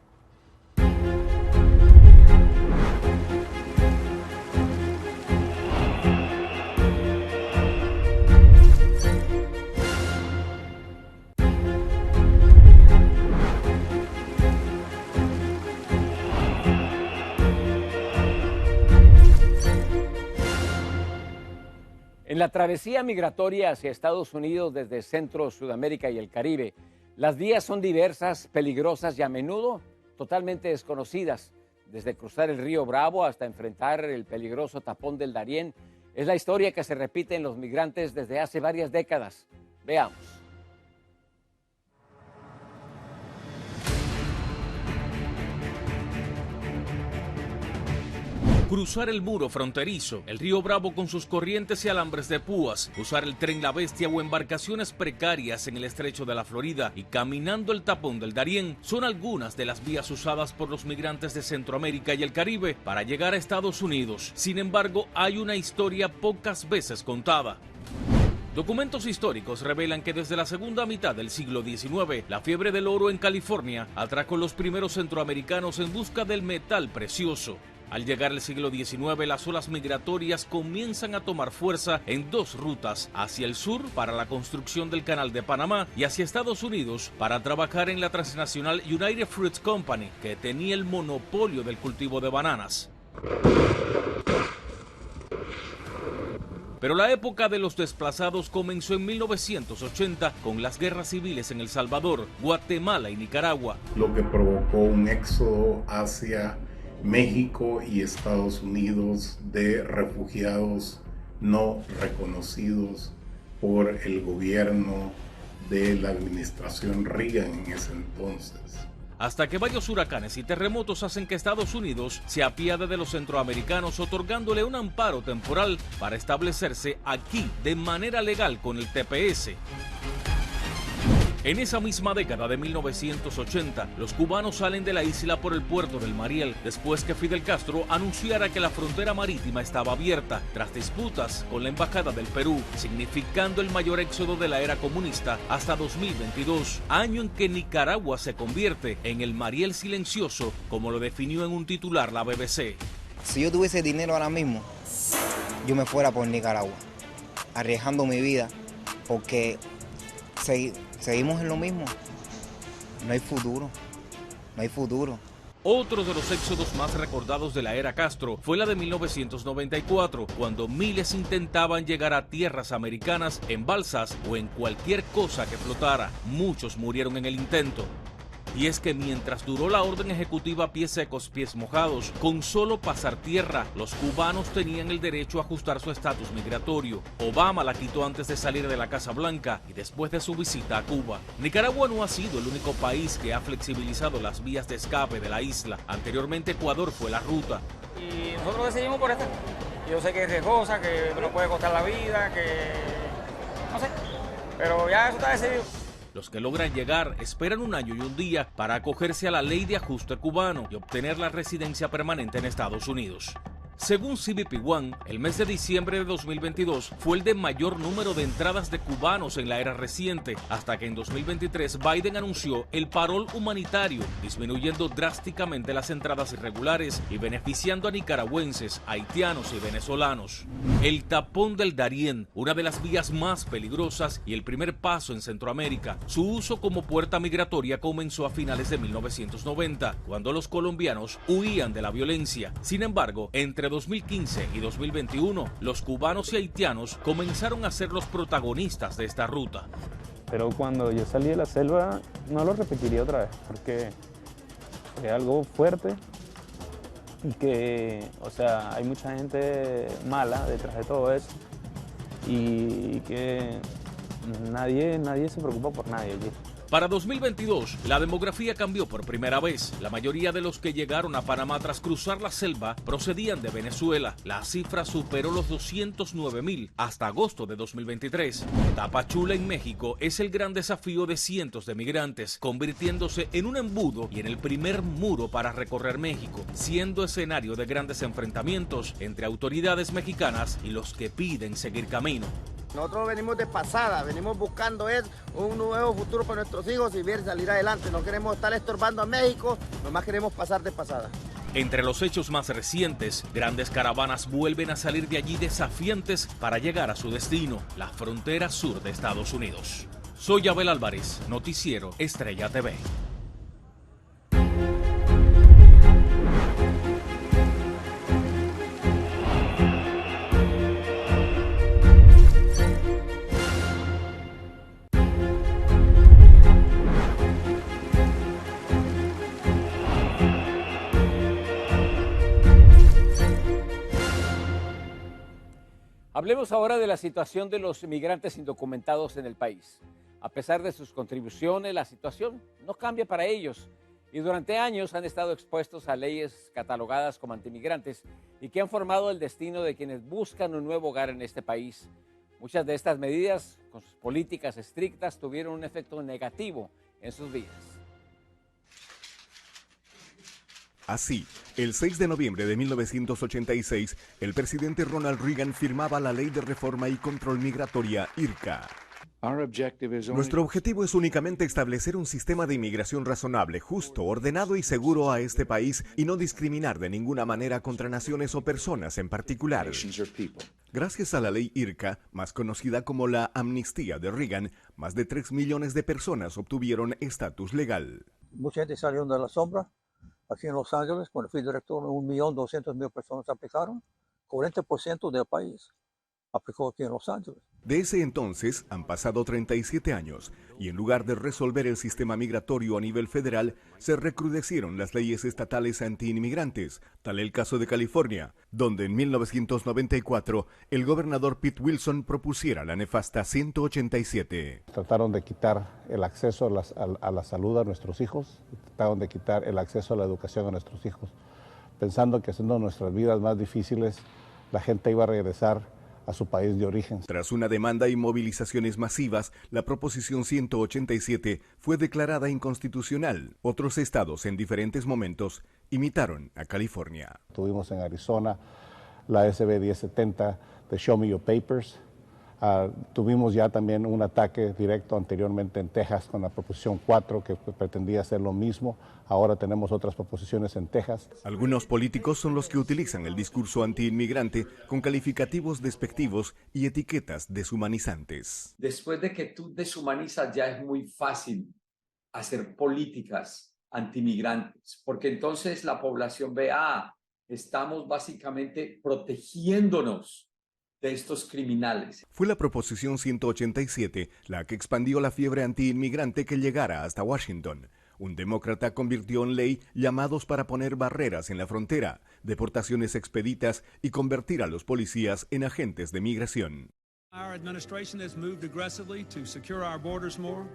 En la travesía migratoria hacia Estados Unidos desde Centro, Sudamérica y el Caribe, las vías son diversas, peligrosas y a menudo totalmente desconocidas. Desde cruzar el río Bravo hasta enfrentar el peligroso tapón del Darién, es la historia que se repite en los migrantes desde hace varias décadas. Veamos. Cruzar el muro fronterizo, el río Bravo con sus corrientes y alambres de púas, usar el tren La Bestia o embarcaciones precarias en el estrecho de la Florida y caminando el tapón del Darién son algunas de las vías usadas por los migrantes de Centroamérica y el Caribe para llegar a Estados Unidos. Sin embargo, hay una historia pocas veces contada. Documentos históricos revelan que desde la segunda mitad del siglo XIX, la fiebre del oro en California atrajo los primeros centroamericanos en busca del metal precioso. Al llegar el siglo XIX, las olas migratorias comienzan a tomar fuerza en dos rutas, hacia el sur para la construcción del Canal de Panamá y hacia Estados Unidos para trabajar en la transnacional United Fruit Company, que tenía el monopolio del cultivo de bananas. Pero la época de los desplazados comenzó en 1980 con las guerras civiles en El Salvador, Guatemala y Nicaragua. Lo que provocó un éxodo hacia México y Estados Unidos de refugiados no reconocidos por el gobierno de la administración Reagan en ese entonces. Hasta que varios huracanes y terremotos hacen que Estados Unidos se apiade de los centroamericanos, otorgándole un amparo temporal para establecerse aquí de manera legal con el TPS. En esa misma década de 1980, los cubanos salen de la isla por el puerto del Mariel, después que Fidel Castro anunciara que la frontera marítima estaba abierta, tras disputas con la Embajada del Perú, significando el mayor éxodo de la era comunista hasta 2022, año en que Nicaragua se convierte en el Mariel silencioso, como lo definió en un titular la BBC. Si yo tuviese dinero ahora mismo, yo me fuera por Nicaragua, arriesgando mi vida, porque seguimos en lo mismo. No hay futuro. No hay futuro. Otro de los éxodos más recordados de la era Castro fue la de 1994, cuando miles intentaban llegar a tierras americanas en balsas o en cualquier cosa que flotara. Muchos murieron en el intento. Y es que mientras duró la orden ejecutiva pies secos, pies mojados, con solo pasar tierra, los cubanos tenían el derecho a ajustar su estatus migratorio. Obama la quitó antes de salir de la Casa Blanca y después de su visita a Cuba. Nicaragua no ha sido el único país que ha flexibilizado las vías de escape de la isla. Anteriormente Ecuador fue la ruta. Y nosotros decidimos por esta. Yo sé que es riesgosa, que nos puede costar la vida, que no sé, pero ya eso está decidido. Los que logran llegar esperan un año y un día para acogerse a la ley de ajuste cubano y obtener la residencia permanente en Estados Unidos. Según CBP One, el mes de diciembre de 2022 fue el de mayor número de entradas de cubanos en la era reciente, hasta que en 2023 Biden anunció el parol humanitario, disminuyendo drásticamente las entradas irregulares y beneficiando a nicaragüenses, haitianos y venezolanos. El tapón del Darién, una de las vías más peligrosas y el primer paso en Centroamérica. Su uso como puerta migratoria comenzó a finales de 1990, cuando los colombianos huían de la violencia. Sin embargo, entre 2015 y 2021, los cubanos y haitianos comenzaron a ser los protagonistas de esta ruta. Pero cuando yo salí de la selva, no lo repetiría otra vez, porque es algo fuerte y que, o sea, hay mucha gente mala detrás de todo eso y que nadie se preocupa por nadie allí. Para 2022, la demografía cambió por primera vez. La mayoría de los que llegaron a Panamá tras cruzar la selva procedían de Venezuela. La cifra superó los 209,000 hasta agosto de 2023. Tapachula en México es el gran desafío de cientos de migrantes, convirtiéndose en un embudo y en el primer muro para recorrer México, siendo escenario de grandes enfrentamientos entre autoridades mexicanas y los que piden seguir camino. Nosotros venimos de pasada, venimos buscando un nuevo futuro para nuestros hijos y ver salir adelante. No queremos estar estorbando a México, nomás queremos pasar de pasada. Entre los hechos más recientes, grandes caravanas vuelven a salir de allí desafiantes para llegar a su destino, la frontera sur de Estados Unidos. Soy Abel Álvarez, Noticiero Estrella TV. Hablemos ahora de la situación de los migrantes indocumentados en el país. A pesar de sus contribuciones, la situación no cambia para ellos. y durante años han estado expuestos a leyes catalogadas como antimigrantes y que han formado el destino de quienes buscan un nuevo hogar en este país. Muchas de estas medidas, con sus políticas estrictas, tuvieron un efecto negativo en sus vidas. Así, el 6 de noviembre de 1986, el presidente Ronald Reagan firmaba la Ley de Reforma y Control Migratoria, IRCA. Nuestro objetivo es únicamente establecer un sistema de inmigración razonable, justo, ordenado y seguro a este país y no discriminar de ninguna manera contra naciones o personas en particular. Gracias a la ley IRCA, más conocida como la Amnistía de Reagan, más de 3 millones de personas obtuvieron estatus legal. Mucha gente salió de la sombra. Aquí en Los Ángeles, cuando fui director, 1.200.000 personas aplicaron. 40% del país aplicó aquí en Los Ángeles. De ese entonces han pasado 37 años y en lugar de resolver el sistema migratorio a nivel federal, se recrudecieron las leyes estatales anti-inmigrantes, tal el caso de California, donde en 1994 el gobernador Pete Wilson propusiera la nefasta 187. Trataron de quitar el acceso a la salud a nuestros hijos, trataron de quitar el acceso a la educación a nuestros hijos, pensando que haciendo nuestras vidas más difíciles, la gente iba a regresar a su país de origen. Tras una demanda y movilizaciones masivas, la proposición 187 fue declarada inconstitucional. Otros estados en diferentes momentos imitaron a California. Tuvimos en Arizona la SB 1070 de Show Me Your Papers. Tuvimos ya también un ataque directo anteriormente en Texas con la proposición 4 que pretendía hacer lo mismo. Ahora tenemos otras proposiciones en Texas. Algunos políticos son los que utilizan el discurso antiinmigrante con calificativos despectivos y etiquetas deshumanizantes. Después de que tú deshumanizas ya es muy fácil hacer políticas antimigrantes, porque entonces la población ve, estamos básicamente protegiéndonos de estos criminales. Fue la proposición 187 la que expandió la fiebre antiinmigrante que llegara hasta Washington. Un demócrata convirtió en ley llamados para poner barreras en la frontera, deportaciones expeditas y convertir a los policías en agentes de migración. Our administration has moved aggressively to secure our borders more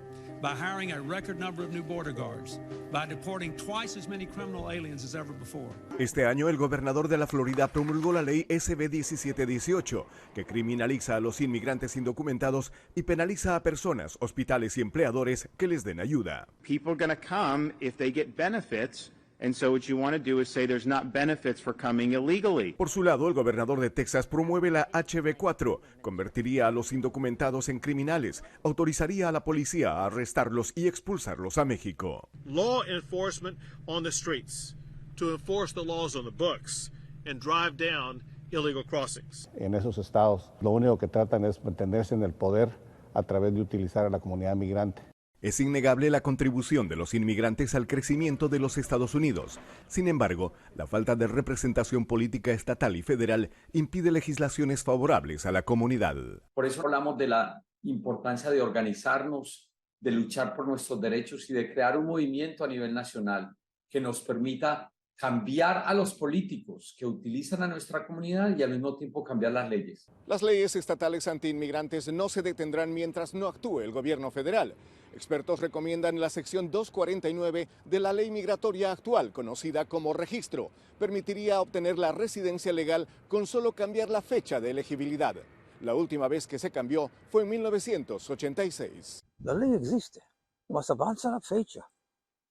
by hiring a record number of new border guards, by deporting twice as many criminal aliens as ever before. Este año el gobernador de la Florida promulgó la ley SB 1718, que criminaliza a los inmigrantes indocumentados y penaliza a personas, hospitales y empleadores que les den ayuda. People are going to come if they get benefits. And so what you want to do is say there's not benefits for coming illegally. Por su lado, el gobernador de Texas promueve la HB4, convertiría a los indocumentados en criminales, autorizaría a la policía a arrestarlos y expulsarlos a México. Law enforcement on the streets to enforce the laws on the books and drive down illegal crossings. En esos estados, lo único que tratan es mantenerse en el poder a través de utilizar a la comunidad migrante. Es innegable la contribución de los inmigrantes al crecimiento de los Estados Unidos. Sin embargo, la falta de representación política estatal y federal impide legislaciones favorables a la comunidad. Por eso hablamos de la importancia de organizarnos, de luchar por nuestros derechos y de crear un movimiento a nivel nacional que nos permita cambiar a los políticos que utilizan a nuestra comunidad y al mismo tiempo cambiar las leyes. Las leyes estatales antiinmigrantes no se detendrán mientras no actúe el gobierno federal. Expertos recomiendan la sección 249 de la ley migratoria actual, conocida como registro. Permitiría obtener la residencia legal con solo cambiar la fecha de elegibilidad. La última vez que se cambió fue en 1986. La ley existe, más avanza la fecha.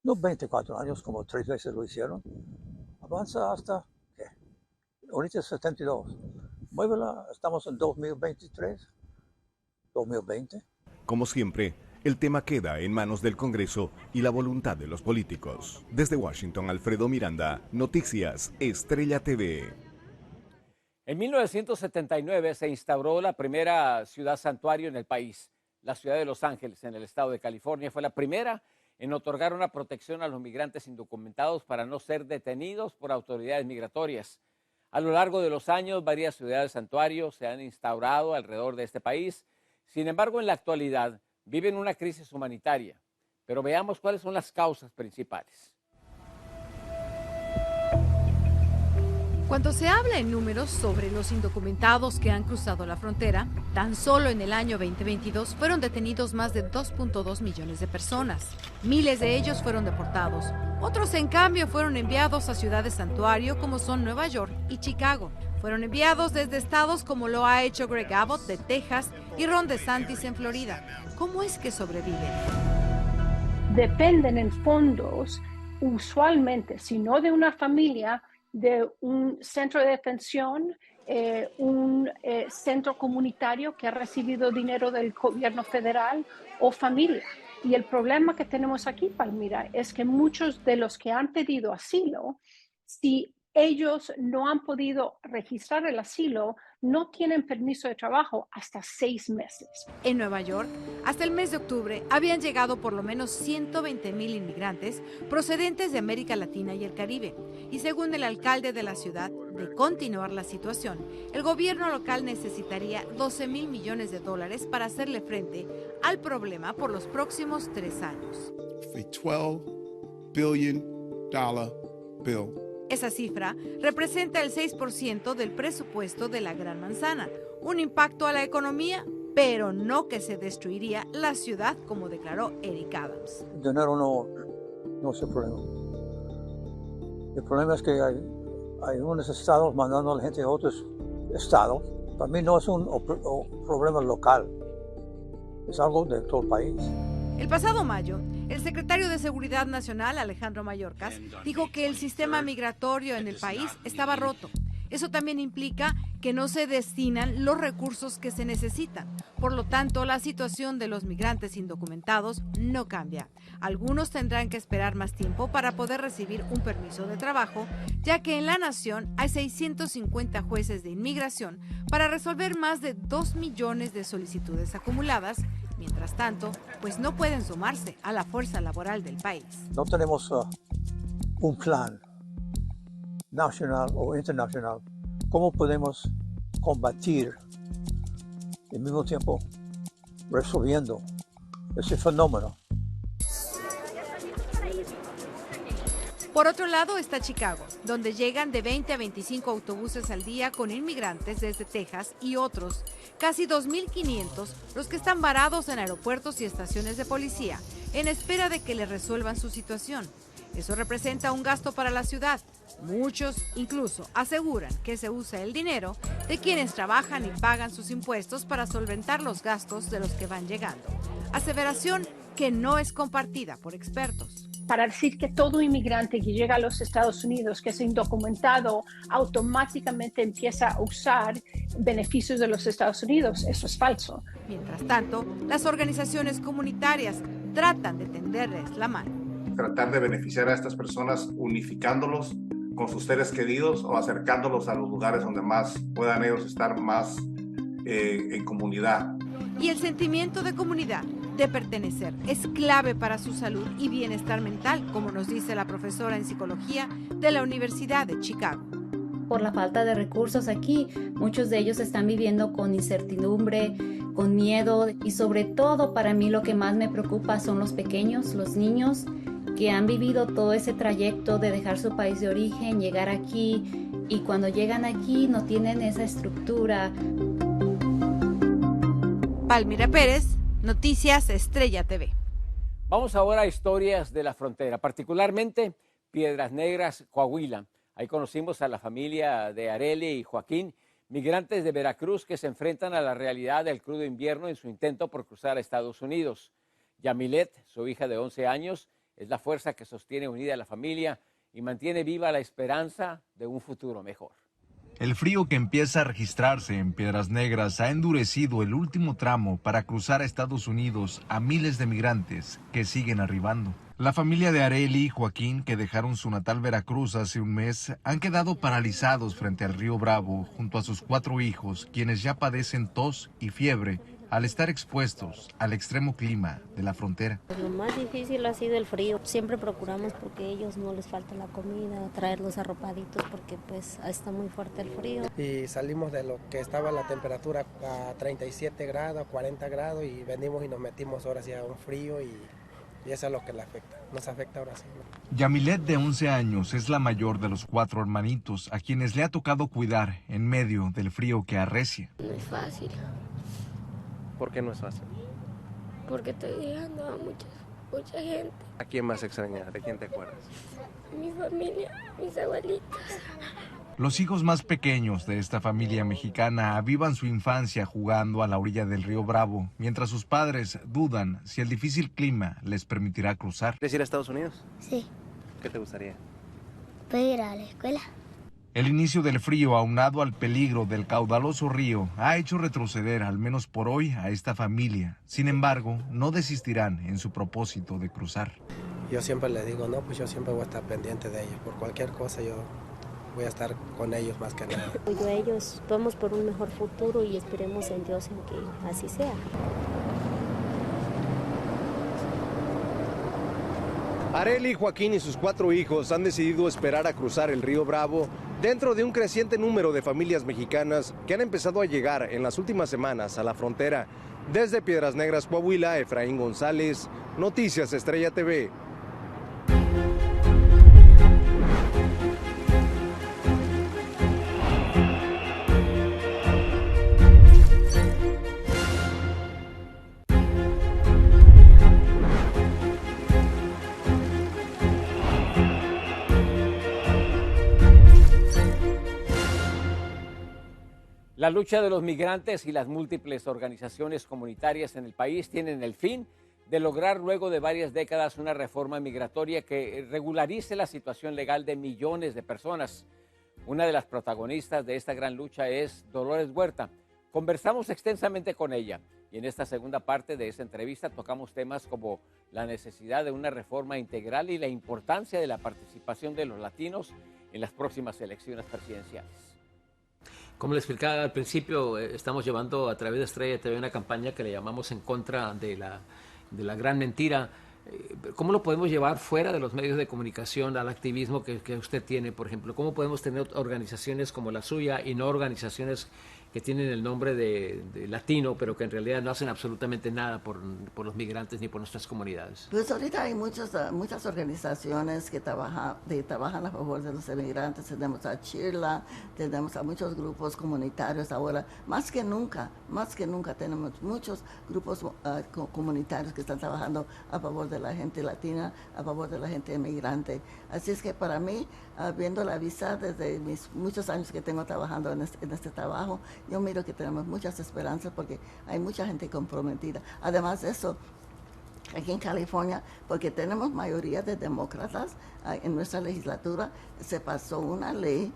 No 24 años como 3 veces lo hicieron. Avanza hasta, ¿qué? Ahorita es 72. Muévela, estamos en 2023, 2020. Como siempre, el tema queda en manos del Congreso y la voluntad de los políticos. Desde Washington, Alfredo Miranda, Noticias Estrella TV. En 1979 se instauró la primera ciudad santuario en el país. La ciudad de Los Ángeles, en el estado de California, fue la primera en otorgar una protección a los migrantes indocumentados para no ser detenidos por autoridades migratorias. A lo largo de los años, varias ciudades santuario se han instaurado alrededor de este país. Sin embargo, en la actualidad viven una crisis humanitaria. Pero veamos cuáles son las causas principales. Cuando se habla en números sobre los indocumentados que han cruzado la frontera, tan solo en el año 2022 fueron detenidos más de 2.2 millones de personas. Miles de ellos fueron deportados. Otros, en cambio, fueron enviados a ciudades santuario como son Nueva York y Chicago. Fueron enviados desde estados como lo ha hecho Greg Abbott de Texas y Ron DeSantis en Florida. ¿Cómo es que sobreviven? Dependen en fondos, usualmente, si no de una familia, de un centro de detención, un centro comunitario que ha recibido dinero del gobierno federal o familia. Y el problema que tenemos aquí, Palmira, es que muchos de los que han pedido asilo, si ellos no han podido registrar el asilo, no tienen permiso de trabajo hasta 6 meses. En Nueva York, hasta el mes de octubre, habían llegado por lo menos 120,000 inmigrantes procedentes de América Latina y el Caribe. Y según el alcalde de la ciudad, de continuar la situación, el gobierno local necesitaría $12,000 millones para hacerle frente al problema por los próximos 3 años. A $12 billion bill. Esa cifra representa el 6% del presupuesto de la Gran Manzana, un impacto a la economía, pero no que se destruiría la ciudad, como declaró Eric Adams. El dinero no es el problema. El problema es que hay unos estados mandando a la gente a otros estados. Para mí no es un problema local, es algo de todo el país. El pasado mayo, el secretario de Seguridad Nacional, Alejandro Mayorkas, dijo que el sistema migratorio en el país estaba roto. Eso también implica que no se destinan los recursos que se necesitan. Por lo tanto, la situación de los migrantes indocumentados no cambia. Algunos tendrán que esperar más tiempo para poder recibir un permiso de trabajo, ya que en la nación hay 650 jueces de inmigración para resolver más de 2 millones de solicitudes acumuladas. Mientras tanto, pues no pueden sumarse a la fuerza laboral del país. No tenemos un plan nacional o internacional. ¿Cómo podemos combatir y al mismo tiempo resolviendo ese fenómeno? Por otro lado está Chicago, donde llegan de 20 a 25 autobuses al día con inmigrantes desde Texas y otros, casi 2.500, los que están varados en aeropuertos y estaciones de policía, en espera de que les resuelvan su situación. Eso representa un gasto para la ciudad. Muchos incluso aseguran que se usa el dinero de quienes trabajan y pagan sus impuestos para solventar los gastos de los que van llegando. Aseveración que no es compartida por expertos. Para decir que todo inmigrante que llega a los Estados Unidos, que es indocumentado, automáticamente empieza a usar beneficios de los Estados Unidos, eso es falso. Mientras tanto, las organizaciones comunitarias tratan de tenderles la mano. Tratar de beneficiar a estas personas unificándolos con sus seres queridos o acercándolos a los lugares donde más puedan ellos estar más en comunidad. Y el sentimiento de comunidad, de pertenecer, es clave para su salud y bienestar mental, como nos dice la profesora en psicología de la Universidad de Chicago. Por la falta de recursos aquí, muchos de ellos están viviendo con incertidumbre, con miedo y sobre todo para mí lo que más me preocupa son los pequeños, los niños que han vivido todo ese trayecto de dejar su país de origen, llegar aquí y cuando llegan aquí no tienen esa estructura. Palmira Pérez, Noticias Estrella TV. Vamos ahora a historias de la frontera, particularmente Piedras Negras, Coahuila. Ahí conocimos a la familia de Arely y Joaquín, migrantes de Veracruz que se enfrentan a la realidad del crudo invierno en su intento por cruzar a Estados Unidos. Yamilet, su hija de 11 años, es la fuerza que sostiene unida a la familia y mantiene viva la esperanza de un futuro mejor. El frío que empieza a registrarse en Piedras Negras ha endurecido el último tramo para cruzar a Estados Unidos a miles de migrantes que siguen arribando. La familia de Arely y Joaquín, que dejaron su natal Veracruz hace un mes, han quedado paralizados frente al río Bravo junto a sus 4 hijos, quienes ya padecen tos y fiebre al estar expuestos al extremo clima de la frontera. Pues lo más difícil ha sido el frío. Siempre procuramos porque a ellos no les falta la comida, traerlos arropaditos porque pues está muy fuerte el frío. Y salimos de lo que estaba la temperatura a 37 grados, 40 grados y venimos y nos metimos ahora hacia un frío y Y eso es lo que le afecta, nos afecta ahora sí. Yamilet, de 11 años, es la mayor de los 4 hermanitos, a quienes le ha tocado cuidar en medio del frío que arrecia. No es fácil. ¿Por qué no es fácil? Porque estoy dejando a mucha gente. ¿A quién más extrañas? ¿De quién te acuerdas? Mi familia, mis abuelitos. Los hijos más pequeños de esta familia mexicana avivan su infancia jugando a la orilla del río Bravo, mientras sus padres dudan si el difícil clima les permitirá cruzar. ¿Quieres ir a Estados Unidos? Sí. ¿Qué te gustaría? Puedo ir a la escuela. El inicio del frío, aunado al peligro del caudaloso río, ha hecho retroceder, al menos por hoy, a esta familia. Sin embargo, no desistirán en su propósito de cruzar. Yo siempre les digo, no, pues yo siempre voy a estar pendiente de ellos. Por cualquier cosa yo voy a estar con ellos más que nada. Yo ellos vamos por un mejor futuro y esperemos en Dios en que así sea. Arely, Joaquín y sus 4 hijos han decidido esperar a cruzar el río Bravo dentro de un creciente número de familias mexicanas que han empezado a llegar en las últimas semanas a la frontera. Desde Piedras Negras, Coahuila, Efraín González, Noticias Estrella TV. La lucha de los migrantes y las múltiples organizaciones comunitarias en el país tienen el fin de lograr luego de varias décadas una reforma migratoria que regularice la situación legal de millones de personas. Una de las protagonistas de esta gran lucha es Dolores Huerta. Conversamos extensamente con ella y en esta segunda parte de esta entrevista tocamos temas como la necesidad de una reforma integral y la importancia de la participación de los latinos en las próximas elecciones presidenciales. Como les explicaba al principio, estamos llevando a través de Estrella TV una campaña que le llamamos En Contra de la Gran Mentira. ¿Cómo lo podemos llevar fuera de los medios de comunicación al activismo que usted tiene, por ejemplo? ¿Cómo podemos tener organizaciones como la suya y no organizaciones que tienen el nombre de latino, pero que en realidad no hacen absolutamente nada por los migrantes ni por nuestras comunidades? Pues ahorita hay muchas organizaciones que trabajan a favor de los inmigrantes. Tenemos a Chirla, tenemos a muchos grupos comunitarios ahora. Más que nunca tenemos muchos grupos comunitarios que están trabajando a favor de la gente latina, a favor de la gente inmigrante. Así es que para mí, viendo la visa desde mis muchos años que tengo trabajando en este trabajo, yo miro que tenemos muchas esperanzas porque hay mucha gente comprometida. Además de eso, aquí en California, porque tenemos mayoría de demócratas en nuestra legislatura, se pasó una ley,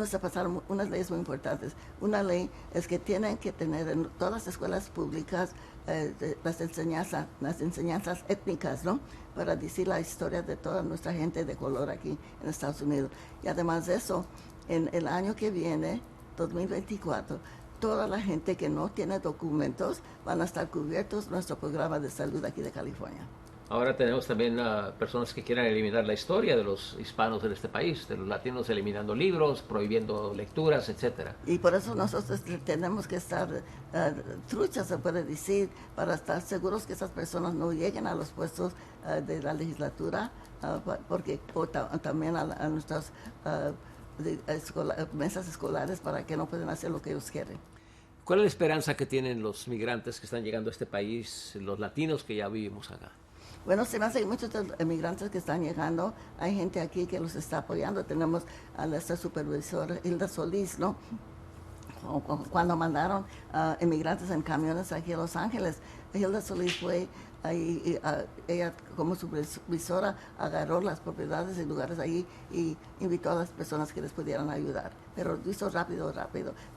se pasaron unas leyes muy importantes. Una ley es que tienen que tener en todas las escuelas públicas las enseñanzas étnicas, ¿no? Para decir la historia de toda nuestra gente de color aquí en Estados Unidos. Y además de eso, en el año que viene, 2024, toda la gente que no tiene documentos van a estar cubiertos en nuestro programa de salud aquí de California. Ahora tenemos también personas que quieran eliminar la historia de los hispanos en este país, de los latinos eliminando libros, prohibiendo lecturas, etcétera. Y por eso nosotros tenemos que estar truchas, se puede decir, para estar seguros que esas personas no lleguen a los puestos de la legislatura, también a nuestras mesas escolares para que no puedan hacer lo que ellos quieren. ¿Cuál es la esperanza que tienen los migrantes que están llegando a este país, los latinos que ya vivimos acá? Bueno, se me hace que muchos inmigrantes que están llegando, hay gente aquí que los está apoyando. Tenemos a nuestra supervisora Hilda Solís, ¿no? Cuando mandaron inmigrantes en camiones aquí a Los Ángeles, Hilda Solís fue ahí, ella como supervisora agarró las propiedades y lugares ahí y invitó a las personas que les pudieran ayudar. Pero lo hizo rápido.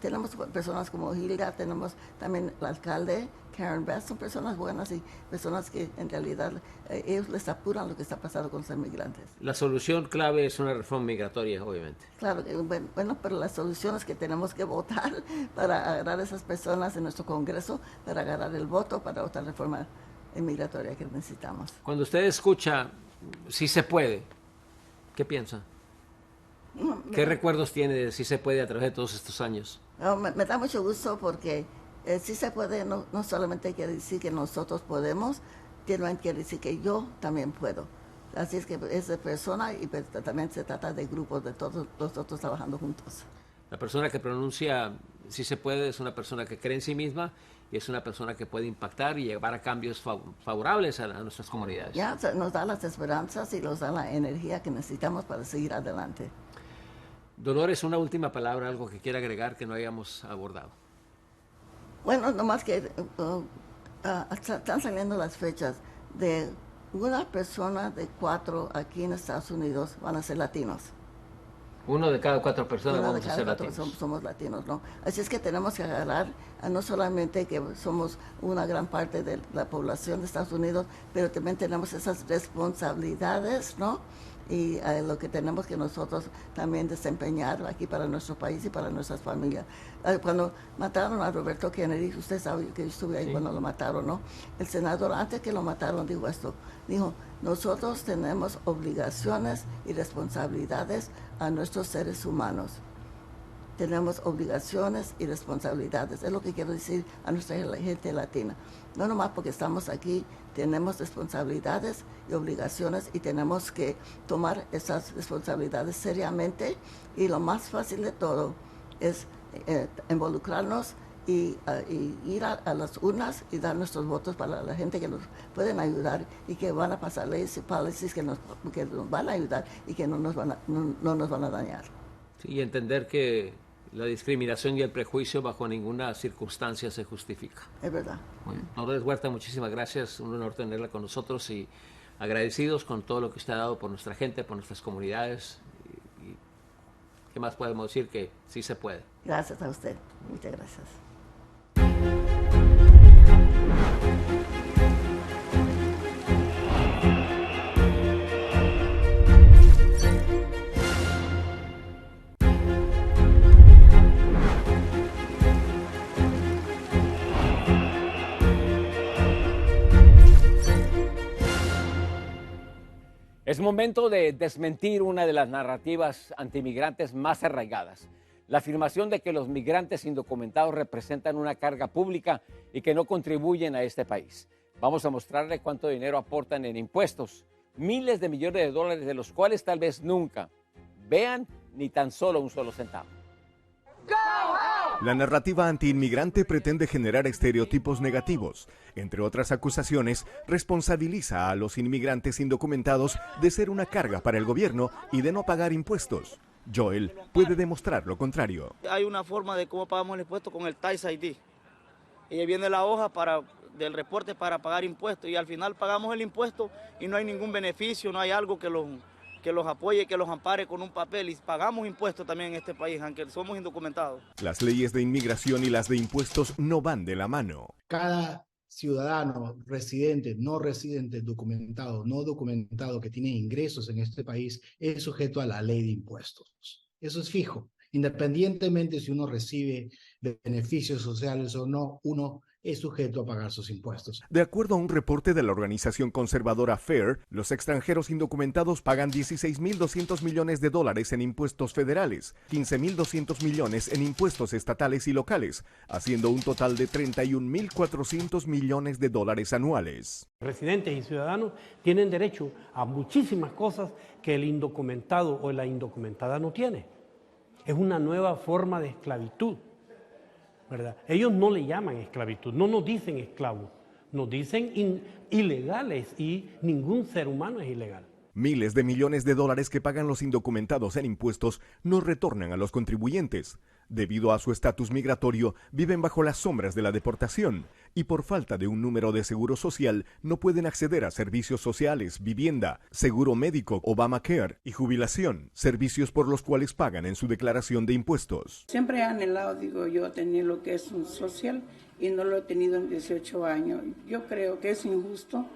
Tenemos personas como Hilda, tenemos también el alcalde, Karen Best, son personas buenas y personas que en realidad ellos les apuran lo que está pasando con los inmigrantes. La solución clave es una reforma migratoria, obviamente. Claro, bueno, pero la solución es que tenemos que votar para agarrar a esas personas en nuestro Congreso, para agarrar el voto para otra reforma migratoria que necesitamos. Cuando usted escucha "sí se puede", ¿qué piensa? ¿Qué recuerdos tiene de "sí se puede" a través de todos estos años? Me da mucho gusto porque sí se puede, no solamente quiere decir que nosotros podemos, quiere decir que yo también puedo. Así es que es de persona y también se trata de grupos, de todos nosotros trabajando juntos. La persona que pronuncia sí se puede es una persona que cree en sí misma y es una persona que puede impactar y llevar a cambios favorables a nuestras comunidades. Ya nos da las esperanzas y nos da la energía que necesitamos para seguir adelante. Dolores, una última palabra, algo que quiera agregar que no hayamos abordado. Bueno, nomás que están saliendo las fechas de una persona de 4 aquí en Estados Unidos van a ser latinos. 1 de cada 4 personas vamos a ser latinos. Somos latinos, ¿no? Así es que tenemos que agarrar no solamente que somos una gran parte de la población de Estados Unidos, pero también tenemos esas responsabilidades, ¿no? Y lo que tenemos que nosotros también desempeñar aquí para nuestro país y para nuestras familias. Cuando mataron a Roberto Kennedy, usted sabe que yo estuve ahí cuando lo mataron, ¿no? El senador, antes que lo mataron, dijo esto, dijo, nosotros tenemos obligaciones y responsabilidades a nuestros seres humanos. Tenemos obligaciones y responsabilidades, es lo que quiero decir a nuestra gente latina. No nomás porque estamos aquí, tenemos responsabilidades y obligaciones y tenemos que tomar esas responsabilidades seriamente y lo más fácil de todo es involucrarnos y ir a las urnas y dar nuestros votos para la gente que nos pueden ayudar y que van a pasar leyes y policies que nos van a ayudar y que no nos van a dañar. Sí, y entender que la discriminación y el prejuicio bajo ninguna circunstancia se justifica. Es verdad. Bueno, Dolores Huerta, muchísimas gracias. Un honor tenerla con nosotros y agradecidos con todo lo que usted ha dado por nuestra gente, por nuestras comunidades. Y ¿qué más podemos decir? Que sí se puede. Gracias a usted. Muchas gracias. Es momento de desmentir una de las narrativas antimigrantes más arraigadas. La afirmación de que los migrantes indocumentados representan una carga pública y que no contribuyen a este país. Vamos a mostrarle cuánto dinero aportan en impuestos, miles de millones de dólares de los cuales tal vez nunca vean ni tan solo un solo centavo. La narrativa antiinmigrante pretende generar estereotipos negativos. Entre otras acusaciones, responsabiliza a los inmigrantes indocumentados de ser una carga para el gobierno y de no pagar impuestos. Joel puede demostrar lo contrario. Hay una forma de cómo pagamos el impuesto con el Tax ID. Y ahí viene la hoja del reporte para pagar impuestos y al final pagamos el impuesto y no hay ningún beneficio, no hay algo que los apoye, que los ampare con un papel y pagamos impuestos también en este país, aunque somos indocumentados. Las leyes de inmigración y las de impuestos no van de la mano. Cada ciudadano, residente, no residente, documentado, no documentado que tiene ingresos en este país es sujeto a la ley de impuestos. Eso es fijo. Independientemente si uno recibe beneficios sociales o no, uno es sujeto a pagar sus impuestos. De acuerdo a un reporte de la organización conservadora FAIR, los extranjeros indocumentados pagan $16.200 millones en impuestos federales, $15.200 millones en impuestos estatales y locales, haciendo un total de $31.400 millones anuales. Residentes y ciudadanos tienen derecho a muchísimas cosas que el indocumentado o la indocumentada no tiene. Es una nueva forma de esclavitud, ¿verdad? Ellos no le llaman esclavitud, no nos dicen esclavos, nos dicen ilegales y ningún ser humano es ilegal. Miles de millones de dólares que pagan los indocumentados en impuestos no retornan a los contribuyentes. Debido a su estatus migratorio, viven bajo las sombras de la deportación y por falta de un número de seguro social no pueden acceder a servicios sociales, vivienda, seguro médico, Obamacare y jubilación, servicios por los cuales pagan en su declaración de impuestos. Siempre he anhelado, digo yo, tener lo que es un social y no lo he tenido en 18 años. Yo creo que es injusto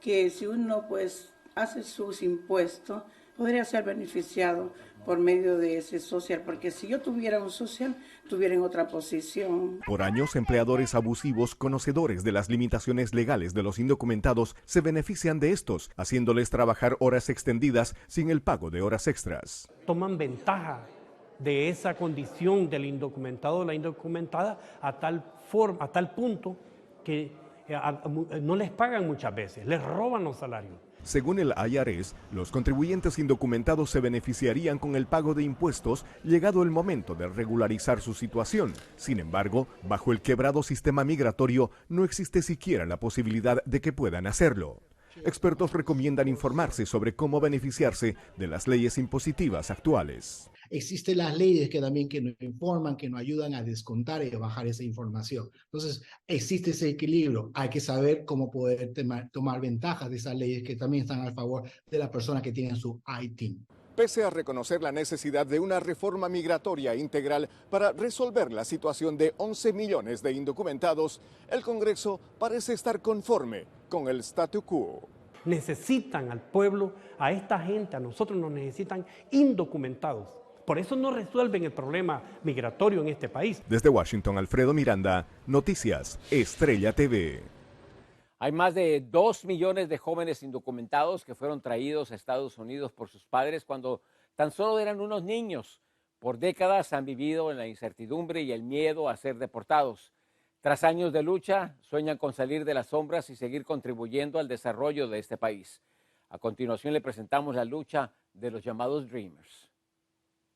que si uno pues hace sus impuestos, podría ser beneficiado por medio de ese social, porque si yo tuviera un social, tuviera en otra posición. Por años, empleadores abusivos, conocedores de las limitaciones legales de los indocumentados, se benefician de estos, haciéndoles trabajar horas extendidas sin el pago de horas extras. Toman ventaja de esa condición del indocumentado o la indocumentada a tal punto que no les pagan muchas veces, les roban los salarios. Según el IRS, los contribuyentes indocumentados se beneficiarían con el pago de impuestos llegado el momento de regularizar su situación. Sin embargo, bajo el quebrado sistema migratorio no existe siquiera la posibilidad de que puedan hacerlo. Expertos recomiendan informarse sobre cómo beneficiarse de las leyes impositivas actuales. Existen las leyes que también que nos informan, que nos ayudan a descontar y a bajar esa información. Entonces, existe ese equilibrio. Hay que saber cómo poder tomar ventajas de esas leyes que también están a favor de la persona que tiene su ITIN. Pese a reconocer la necesidad de una reforma migratoria integral para resolver la situación de 11 millones de indocumentados, el Congreso parece estar conforme con el statu quo. Necesitan al pueblo, a esta gente, a nosotros nos necesitan indocumentados. Por eso no resuelven el problema migratorio en este país. Desde Washington, Alfredo Miranda, Noticias Estrella TV. Hay más de 2 millones de jóvenes indocumentados que fueron traídos a Estados Unidos por sus padres cuando tan solo eran unos niños. Por décadas han vivido en la incertidumbre y el miedo a ser deportados. Tras años de lucha, sueñan con salir de las sombras y seguir contribuyendo al desarrollo de este país. A continuación le presentamos la lucha de los llamados Dreamers.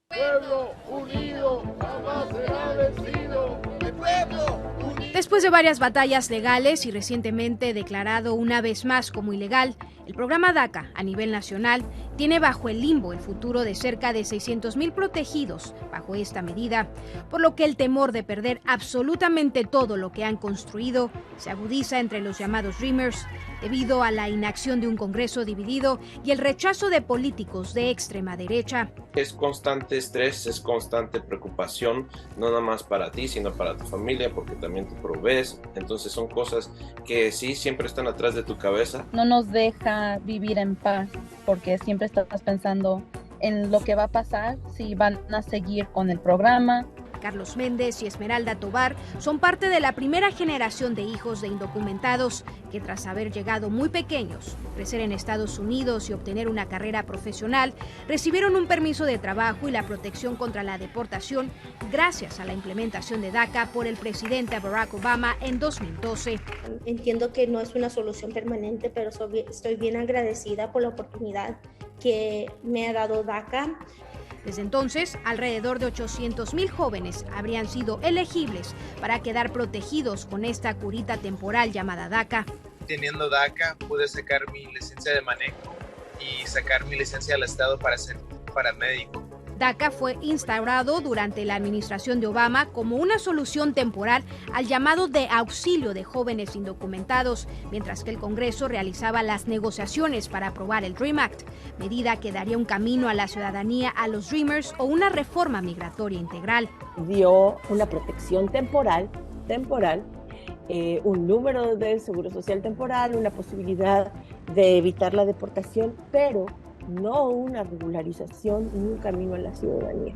Pueblo unido jamás será vencido. El pueblo unido. Después de varias batallas legales y recientemente declarado una vez más como ilegal, el programa DACA a nivel nacional tiene bajo el limbo el futuro de cerca de 600,000 protegidos bajo esta medida, por lo que el temor de perder absolutamente todo lo que han construido se agudiza entre los llamados Dreamers debido a la inacción de un Congreso dividido y el rechazo de políticos de extrema derecha. Es constante estrés, es constante preocupación, no nada más para ti, sino para tu familia, porque también te provees. Entonces son cosas que sí siempre están atrás de tu cabeza. No nos deja vivir en paz, porque siempre estás pensando en lo que va a pasar, si van a seguir con el programa. Carlos Méndez y Esmeralda Tobar son parte de la primera generación de hijos de indocumentados que tras haber llegado muy pequeños, crecer en Estados Unidos y obtener una carrera profesional, recibieron un permiso de trabajo y la protección contra la deportación gracias a la implementación de DACA por el presidente Barack Obama en 2012. Entiendo que no es una solución permanente, pero estoy bien agradecida por la oportunidad que me ha dado DACA. Desde entonces, alrededor de 800,000 jóvenes habrían sido elegibles para quedar protegidos con esta curita temporal llamada DACA. Teniendo DACA, pude sacar mi licencia de manejo y sacar mi licencia del Estado para ser paramédico. DACA fue instaurado durante la administración de Obama como una solución temporal al llamado de auxilio de jóvenes indocumentados, mientras que el Congreso realizaba las negociaciones para aprobar el DREAM Act, medida que daría un camino a la ciudadanía a los Dreamers o una reforma migratoria integral. Dio una protección temporal, un número de seguro social temporal, una posibilidad de evitar la deportación, pero no una regularización ni un camino a la ciudadanía.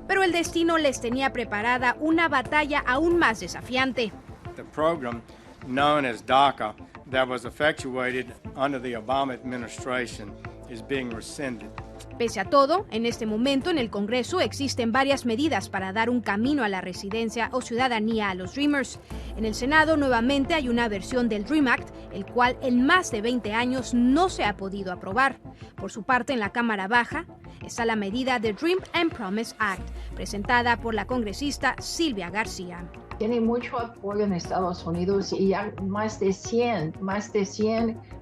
Pero el destino les tenía preparada una batalla aún más desafiante. The program known as DACA that was effectuated under the Obama administration is being rescinded. Pese a todo, en este momento en el Congreso existen varias medidas para dar un camino a la residencia o ciudadanía a los Dreamers. En el Senado nuevamente hay una versión del DREAM Act, el cual en más de 20 años no se ha podido aprobar. Por su parte, en la Cámara Baja está la medida de Dream and Promise Act, presentada por la congresista Silvia García. Tiene mucho apoyo en Estados Unidos y hay más de 100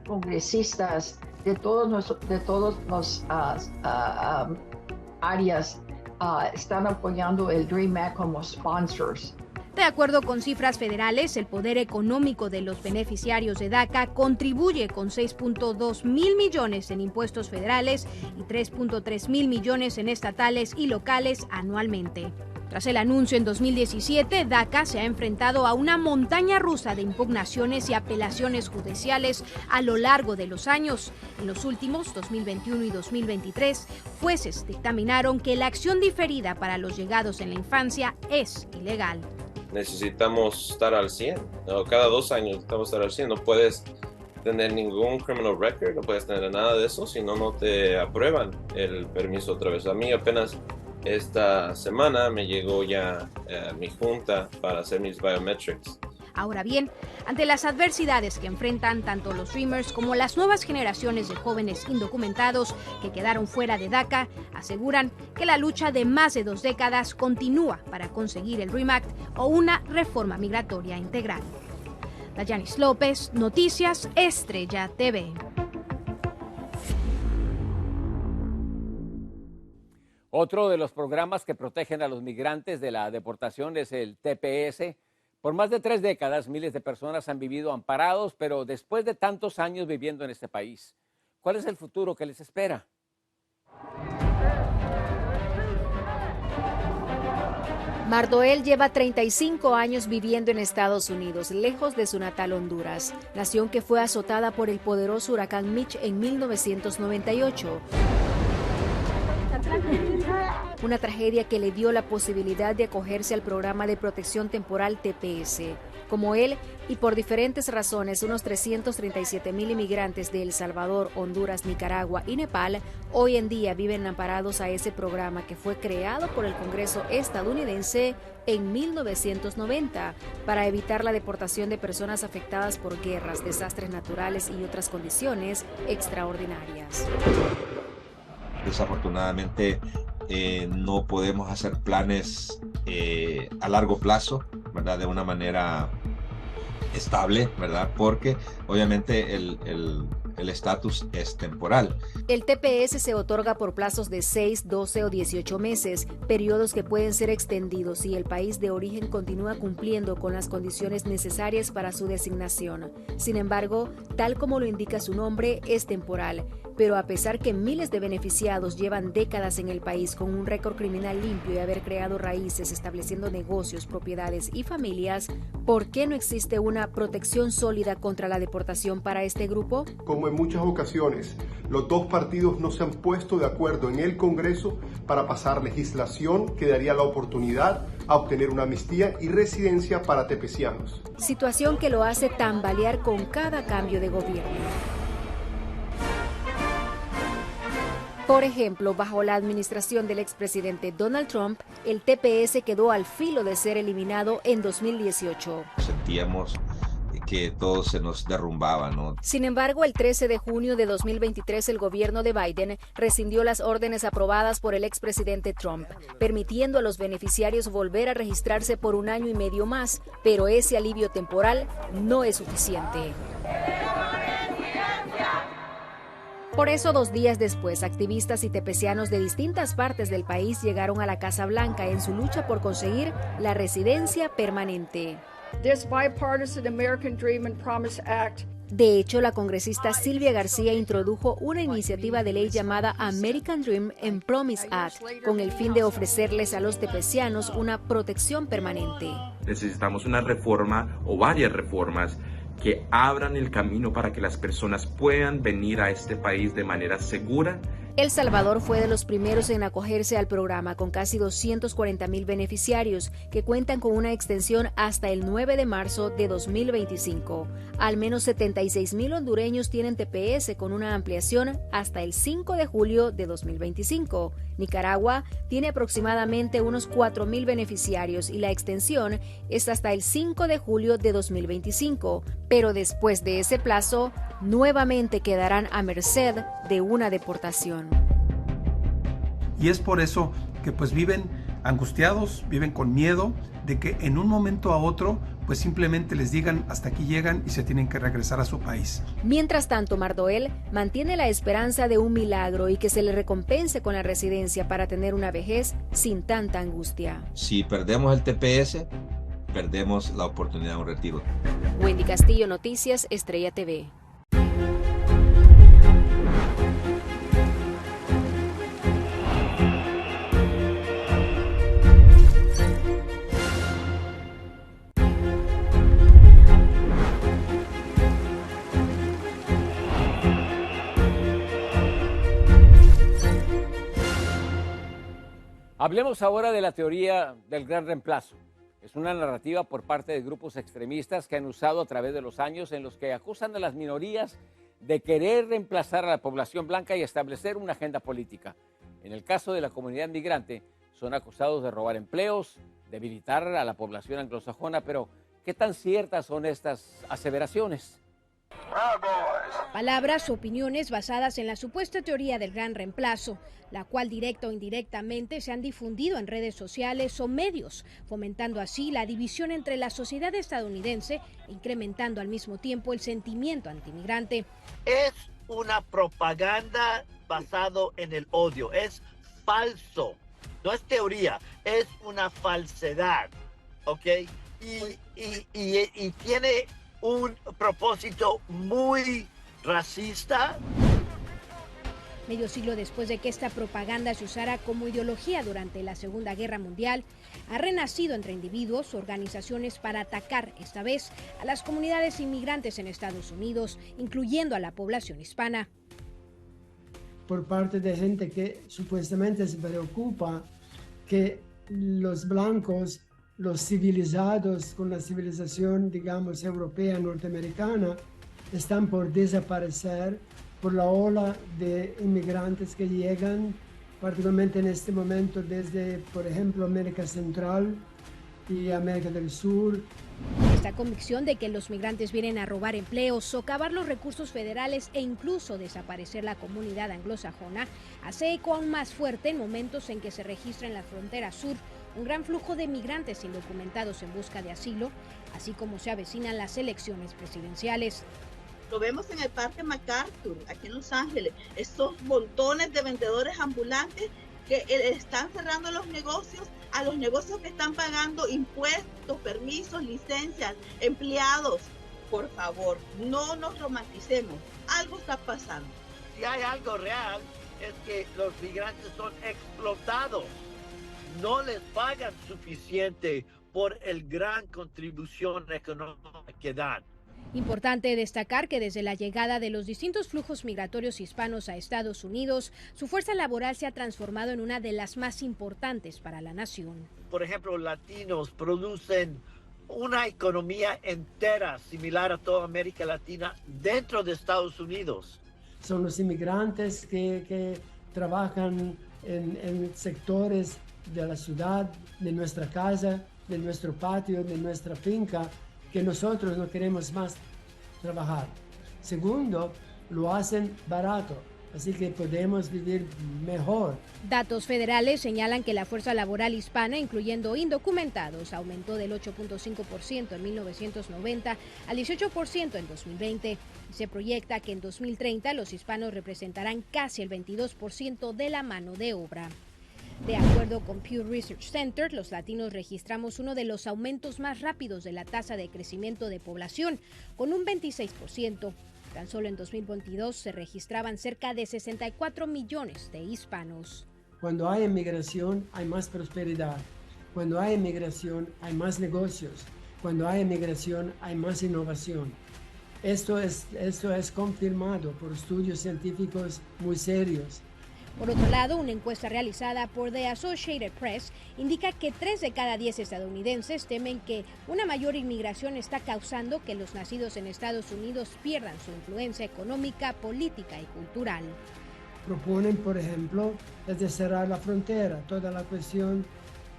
congresistas de todos los áreas están apoyando el DREAM Act como sponsors. De acuerdo con cifras federales, el poder económico de los beneficiarios de DACA contribuye con 6.2 mil millones en impuestos federales y 3.3 mil millones en estatales y locales anualmente. Tras el anuncio en 2017, DACA se ha enfrentado a una montaña rusa de impugnaciones y apelaciones judiciales a lo largo de los años. En los últimos, 2021 y 2023, jueces dictaminaron que la acción diferida para los llegados en la infancia es ilegal. Necesitamos estar al 100, ¿no? Cada 2 años necesitamos estar al 100, no puedes tener ningún criminal record, no puedes tener nada de eso, si no te aprueban el permiso otra vez. A mí apenas esta semana me llegó ya mi junta para hacer mis biometrics. Ahora bien, ante las adversidades que enfrentan tanto los Dreamers como las nuevas generaciones de jóvenes indocumentados que quedaron fuera de DACA, aseguran que la lucha de más de 2 décadas continúa para conseguir el DREAM Act o una reforma migratoria integral. Dayanis López, Noticias Estrella TV. Otro de los programas que protegen a los migrantes de la deportación es el TPS. Por más de 3 décadas, miles de personas han vivido amparados, pero después de tantos años viviendo en este país, ¿cuál es el futuro que les espera? Mardoel lleva 35 años viviendo en Estados Unidos, lejos de su natal Honduras, nación que fue azotada por el poderoso huracán Mitch en 1998. Una tragedia que le dio la posibilidad de acogerse al programa de protección temporal TPS. Como él, y por diferentes razones, unos 337,000 inmigrantes de El Salvador, Honduras, Nicaragua y Nepal hoy en día viven amparados a ese programa que fue creado por el Congreso estadounidense en 1990 para evitar la deportación de personas afectadas por guerras, desastres naturales y otras condiciones extraordinarias. Desafortunadamente no podemos hacer planes a largo plazo, ¿verdad? De una manera estable, ¿verdad? Porque obviamente el estatus es temporal. El TPS se otorga por plazos de 6, 12 o 18 meses, periodos que pueden ser extendidos si el país de origen continúa cumpliendo con las condiciones necesarias para su designación. Sin embargo, tal como lo indica su nombre, es temporal. Pero a pesar que miles de beneficiados llevan décadas en el país con un récord criminal limpio y haber creado raíces, estableciendo negocios, propiedades y familias, ¿por qué no existe una protección sólida contra la deportación para este grupo? Como en muchas ocasiones, los dos partidos no se han puesto de acuerdo en el Congreso para pasar legislación que daría la oportunidad a obtener una amnistía y residencia para tepecianos. Situación que lo hace tambalear con cada cambio de gobierno. Por ejemplo, bajo la administración del expresidente Donald Trump, el TPS quedó al filo de ser eliminado en 2018. Sentíamos que todo se nos derrumbaba, ¿no? Sin embargo, el 13 de junio de 2023, el gobierno de Biden rescindió las órdenes aprobadas por el expresidente Trump, permitiendo a los beneficiarios volver a registrarse por 1 año y medio más, pero ese alivio temporal no es suficiente. Por eso, 2 días después, activistas y tepecianos de distintas partes del país llegaron a la Casa Blanca en su lucha por conseguir la residencia permanente. This bipartisan American Dream and Promise Act. De hecho, la congresista Silvia García introdujo una iniciativa de ley llamada American Dream and Promise Act, con el fin de ofrecerles a los tepecianos una protección permanente. Necesitamos una reforma o varias reformas que abran el camino para que las personas puedan venir a este país de manera segura. El Salvador fue de los primeros en acogerse al programa, con casi 240,000 beneficiarios que cuentan con una extensión hasta el 9 de marzo de 2025. Al menos 76,000 hondureños tienen TPS, con una ampliación hasta el 5 de julio de 2025. Nicaragua tiene aproximadamente unos 4,000 beneficiarios y la extensión es hasta el 5 de julio de 2025. Pero después de ese plazo, nuevamente quedarán a merced de una deportación. Y es por eso que pues viven angustiados, viven con miedo de que en un momento a otro pues simplemente les digan hasta aquí llegan y se tienen que regresar a su país. Mientras tanto, Mardoel mantiene la esperanza de un milagro y que se le recompense con la residencia para tener una vejez sin tanta angustia. Si perdemos el TPS, perdemos la oportunidad de un retiro. Wendy Castillo, Noticias Estrella TV. Hablemos ahora de la teoría del gran reemplazo. Es una narrativa por parte de grupos extremistas que han usado a través de los años, en los que acusan a las minorías de querer reemplazar a la población blanca y establecer una agenda política. En el caso de la comunidad migrante, son acusados de robar empleos, debilitar a la población anglosajona, pero ¿Qué tan ciertas son estas aseveraciones? Palabras o opiniones basadas en la supuesta teoría del gran reemplazo, la cual directa o indirectamente se han difundido en redes sociales o medios, fomentando así la división entre la sociedad estadounidense e incrementando al mismo tiempo el sentimiento antimigrante. Es una propaganda basado en el odio, es falso, no es teoría, es una falsedad, ¿ok? Y tiene un propósito muy racista. Medio siglo después de que esta propaganda se usara como ideología durante la Segunda Guerra Mundial, ha renacido entre individuos o organizaciones para atacar, esta vez, a las comunidades inmigrantes en Estados Unidos, incluyendo a la población hispana. Por parte de gente que supuestamente se preocupa que los blancos, los civilizados con la civilización, digamos, europea, norteamericana, están por desaparecer por la ola de inmigrantes que llegan, particularmente en este momento desde, por ejemplo, América Central y América del Sur. Esta convicción de que los migrantes vienen a robar empleos, socavar los recursos federales e incluso desaparecer la comunidad anglosajona hace eco aún más fuerte en momentos en que se registra en la frontera sur un gran flujo de migrantes indocumentados en busca de asilo, así como se avecinan las elecciones presidenciales. Lo vemos en el Parque MacArthur, aquí en Los Ángeles, esos montones de vendedores ambulantes que están cerrando los negocios, a los negocios que están pagando impuestos, permisos, licencias, empleados. Por favor, no nos romanticemos, algo está pasando. Si hay algo real, es que los migrantes son explotados. No les pagan suficiente por el gran contribución económica que dan. Importante destacar que desde la llegada de los distintos flujos migratorios hispanos a Estados Unidos, su fuerza laboral se ha transformado en una de las más importantes para la nación. Por ejemplo, latinos producen una economía entera similar a toda América Latina dentro de Estados Unidos. Son los inmigrantes que trabajan en sectores de la ciudad, de nuestra casa, de nuestro patio, de nuestra finca, que nosotros no queremos más trabajar. Segundo, lo hacen barato, así que podemos vivir mejor. Datos federales señalan que la fuerza laboral hispana, incluyendo indocumentados, aumentó del 8.5% en 1990 al 18% en 2020. Se proyecta que en 2030 los hispanos representarán casi el 22% de la mano de obra. De acuerdo con Pew Research Center, los latinos registramos uno de los aumentos más rápidos de la tasa de crecimiento de población, con un 26%. Tan solo en 2022 se registraban cerca de 64 millones de hispanos. Cuando hay inmigración, hay más prosperidad. Cuando hay inmigración, hay más negocios. Cuando hay inmigración, hay más innovación. Esto es confirmado por estudios científicos muy serios. Por otro lado, una encuesta realizada por The Associated Press indica que 3 de cada 10 estadounidenses temen que una mayor inmigración está causando que los nacidos en Estados Unidos pierdan su influencia económica, política y cultural. Proponen, por ejemplo, desde cerrar la frontera, toda la cuestión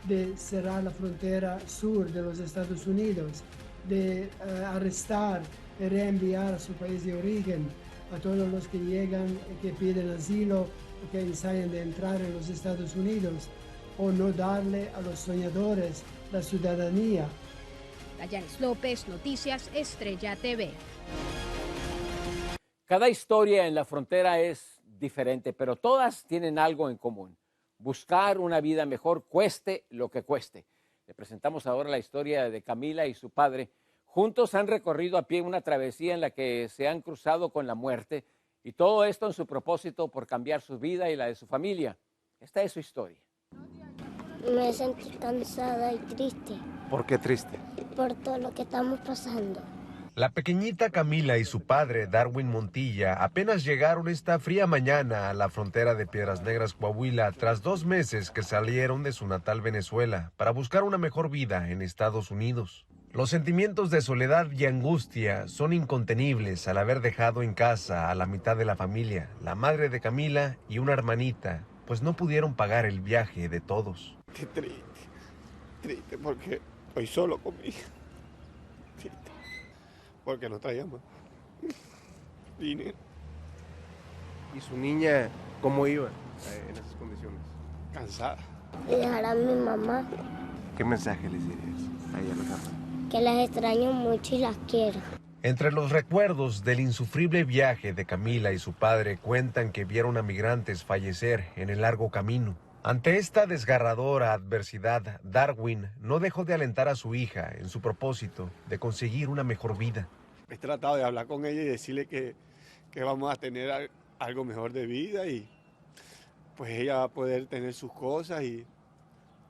de cerrar la frontera sur de los Estados Unidos, de arrestar y reenviar a su país de origen a todos los que llegan y que piden asilo o que ensayan de entrar en los Estados Unidos, o no darle a los soñadores la ciudadanía. Dayanis López, Noticias Estrella TV. Cada historia en la frontera es diferente, pero todas tienen algo en común: buscar una vida mejor, cueste lo que cueste. Le presentamos ahora la historia de Camila y su padre. Juntos han recorrido a pie una travesía en la que se han cruzado con la muerte, y todo esto en su propósito por cambiar su vida y la de su familia. Esta es su historia. Me sentí cansada y triste. ¿Por qué triste? Por todo lo que estamos pasando. La pequeñita Camila y su padre, Darwin Montilla, apenas llegaron esta fría mañana a la frontera de Piedras Negras, Coahuila, tras 2 meses que salieron de su natal Venezuela para buscar una mejor vida en Estados Unidos. Los sentimientos de soledad y angustia son incontenibles al haber dejado en casa a la mitad de la familia, la madre de Camila y una hermanita, pues no pudieron pagar el viaje de todos. Qué triste, triste porque estoy solo con mi hija. porque no traíamos dinero. ¿Y su niña cómo iba en esas condiciones? Cansada. Y dejar a mi mamá, ¿Qué mensaje les dirías a ella, a la cama? que las extraño mucho y las quiero. Entre los recuerdos del insufrible viaje de Camila y su padre cuentan que vieron a migrantes fallecer en el largo camino. Ante esta desgarradora adversidad, Darwin no dejó de alentar a su hija en su propósito de conseguir una mejor vida. He tratado de hablar con ella y decirle que vamos a tener algo mejor de vida y pues ella va a poder tener sus cosas y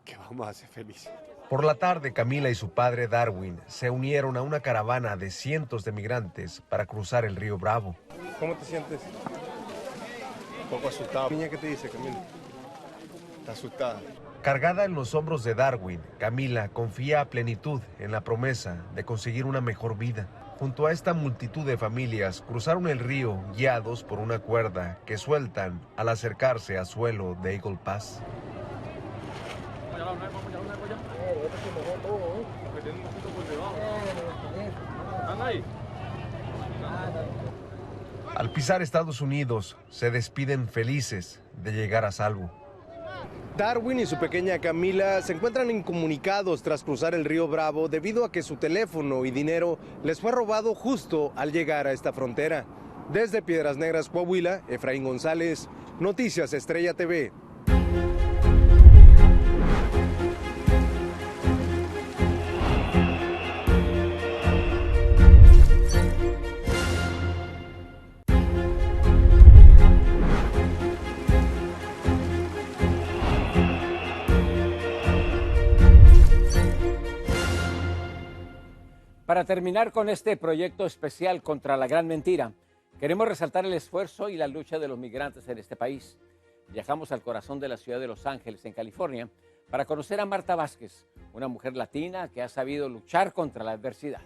que vamos a ser felices. Por la tarde, Camila y su padre Darwin se unieron a una caravana de cientos de migrantes para cruzar el río Bravo. ¿Cómo te sientes? Un poco asustado. Niña, ¿qué te dice, Camila? Está asustada. Cargada en los hombros de Darwin, Camila confía a plenitud en la promesa de conseguir una mejor vida. Junto a esta multitud de familias, cruzaron el río guiados por una cuerda que sueltan al acercarse a suelo de Eagle Pass. Al pisar Estados Unidos, se despiden felices de llegar a salvo. Darwin y su pequeña Camila se encuentran incomunicados tras cruzar el río Bravo debido a que su teléfono y dinero les fue robado justo al llegar a esta frontera. Desde Piedras Negras, Coahuila, Efraín González, Noticias Estrella TV. Para terminar con este proyecto especial contra la gran mentira, queremos resaltar el esfuerzo y la lucha de los migrantes en este país. Viajamos al corazón de la ciudad de Los Ángeles, en California, para conocer a Marta Vázquez, una mujer latina que ha sabido luchar contra la adversidad.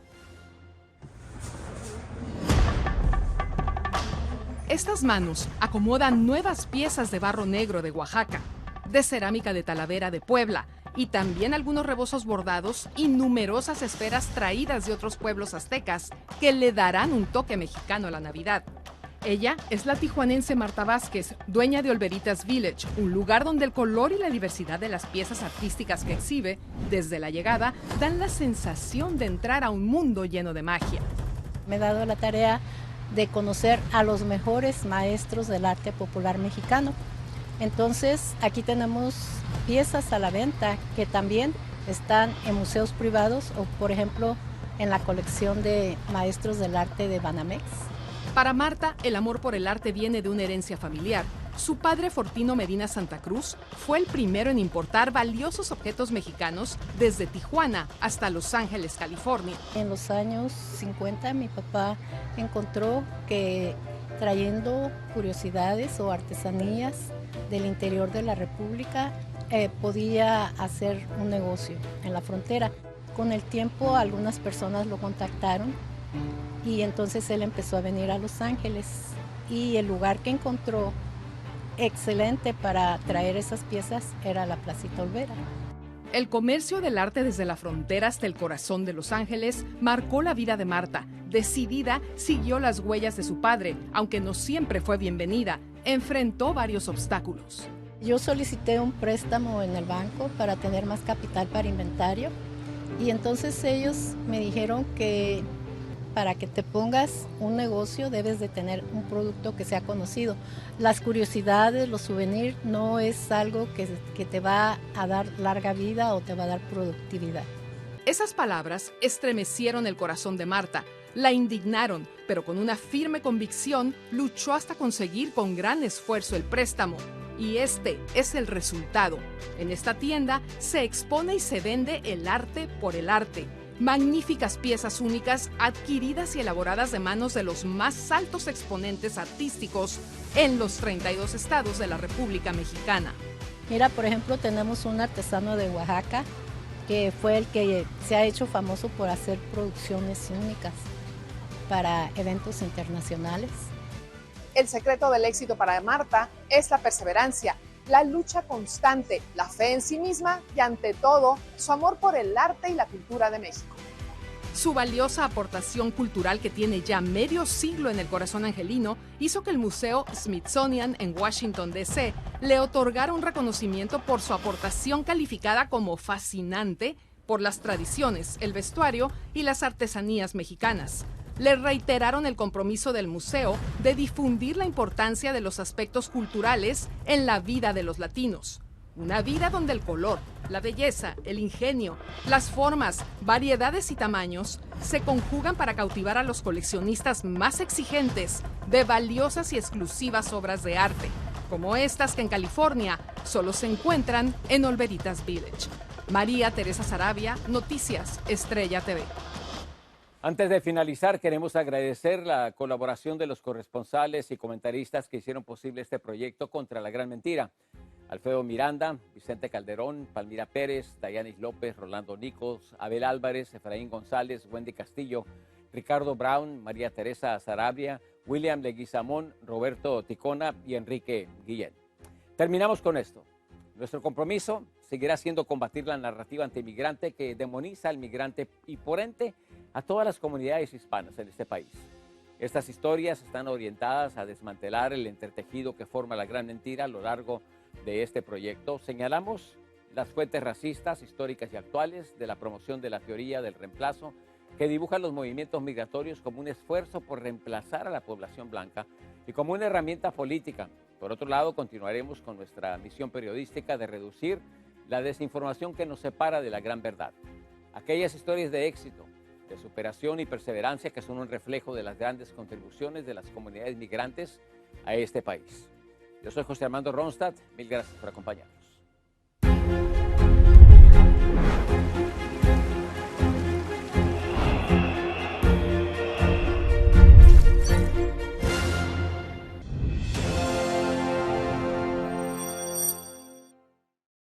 Estas manos acomodan nuevas piezas de barro negro de Oaxaca, de cerámica de Talavera de Puebla, y también algunos rebozos bordados y numerosas esferas traídas de otros pueblos aztecas que le darán un toque mexicano a la Navidad. Ella es la tijuanense Marta Vázquez, dueña de Olveritas Village, un lugar donde el color y la diversidad de las piezas artísticas que exhibe desde la llegada dan la sensación de entrar a un mundo lleno de magia. Me he dado la tarea de conocer a los mejores maestros del arte popular mexicano. Entonces, aquí tenemos piezas a la venta que también están en museos privados o, por ejemplo, en la colección de maestros del arte de Banamex. Para Marta, el amor por el arte viene de una herencia familiar. Su padre, Fortino Medina Santa Cruz, fue el primero en importar valiosos objetos mexicanos desde Tijuana hasta Los Ángeles, California. En los años 50, mi papá encontró que trayendo curiosidades o artesanías del interior de la República, podía hacer un negocio en la frontera. Con el tiempo algunas personas lo contactaron y entonces él empezó a venir a Los Ángeles y el lugar que encontró excelente para traer esas piezas era la Placita Olvera. El comercio del arte desde la frontera hasta el corazón de Los Ángeles marcó la vida de Marta. Decidida, siguió las huellas de su padre, aunque no siempre fue bienvenida. Enfrentó varios obstáculos. Yo solicité un préstamo en el banco para tener más capital para inventario y entonces ellos me dijeron que para que te pongas un negocio debes de tener un producto que sea conocido. Las curiosidades, los souvenirs no es algo que te va a dar larga vida o te va a dar productividad. Esas palabras estremecieron el corazón de Marta. La indignaron, pero con una firme convicción luchó hasta conseguir con gran esfuerzo el préstamo. Y este es el resultado. En esta tienda se expone y se vende el arte por el arte. Magníficas piezas únicas adquiridas y elaboradas de manos de los más altos exponentes artísticos en los 32 estados de la República Mexicana. Mira, por ejemplo, tenemos un artesano de Oaxaca que fue el que se ha hecho famoso por hacer producciones únicas para eventos internacionales. El secreto del éxito para Marta es la perseverancia, la lucha constante, la fe en sí misma y, ante todo, su amor por el arte y la cultura de México. Su valiosa aportación cultural, que tiene ya medio siglo en el corazón angelino, hizo que el Museo Smithsonian en Washington, D.C. le otorgara un reconocimiento por su aportación calificada como fascinante por las tradiciones, el vestuario y las artesanías mexicanas. Le reiteraron el compromiso del museo de difundir la importancia de los aspectos culturales en la vida de los latinos. Una vida donde el color, la belleza, el ingenio, las formas, variedades y tamaños se conjugan para cautivar a los coleccionistas más exigentes de valiosas y exclusivas obras de arte, como estas que en California solo se encuentran en Olveritas Village. María Teresa Sarabia, Noticias Estrella TV. Antes de finalizar, queremos agradecer la colaboración de los corresponsales y comentaristas que hicieron posible este proyecto contra la gran mentira. Alfredo Miranda, Vicente Calderón, Palmira Pérez, Dayanis López, Rolando Nicos, Abel Álvarez, Efraín González, Wendy Castillo, Ricardo Brown, María Teresa Sarabia, William Leguizamón, Roberto Ticona y Enrique Guillén. Terminamos con esto. Nuestro compromiso seguirá siendo combatir la narrativa antimigrante que demoniza al migrante y por ende a todas las comunidades hispanas en este país. Estas historias están orientadas a desmantelar el entretejido que forma la gran mentira a lo largo de este proyecto. Señalamos las fuentes racistas, históricas y actuales de la promoción de la teoría del reemplazo que dibuja los movimientos migratorios como un esfuerzo por reemplazar a la población blanca y como una herramienta política. Por otro lado, continuaremos con nuestra misión periodística de reducir la desinformación que nos separa de la gran verdad. Aquellas historias de éxito, de superación y perseverancia que son un reflejo de las grandes contribuciones de las comunidades migrantes a este país. Yo soy José Armando Ronstadt, mil gracias por acompañarnos.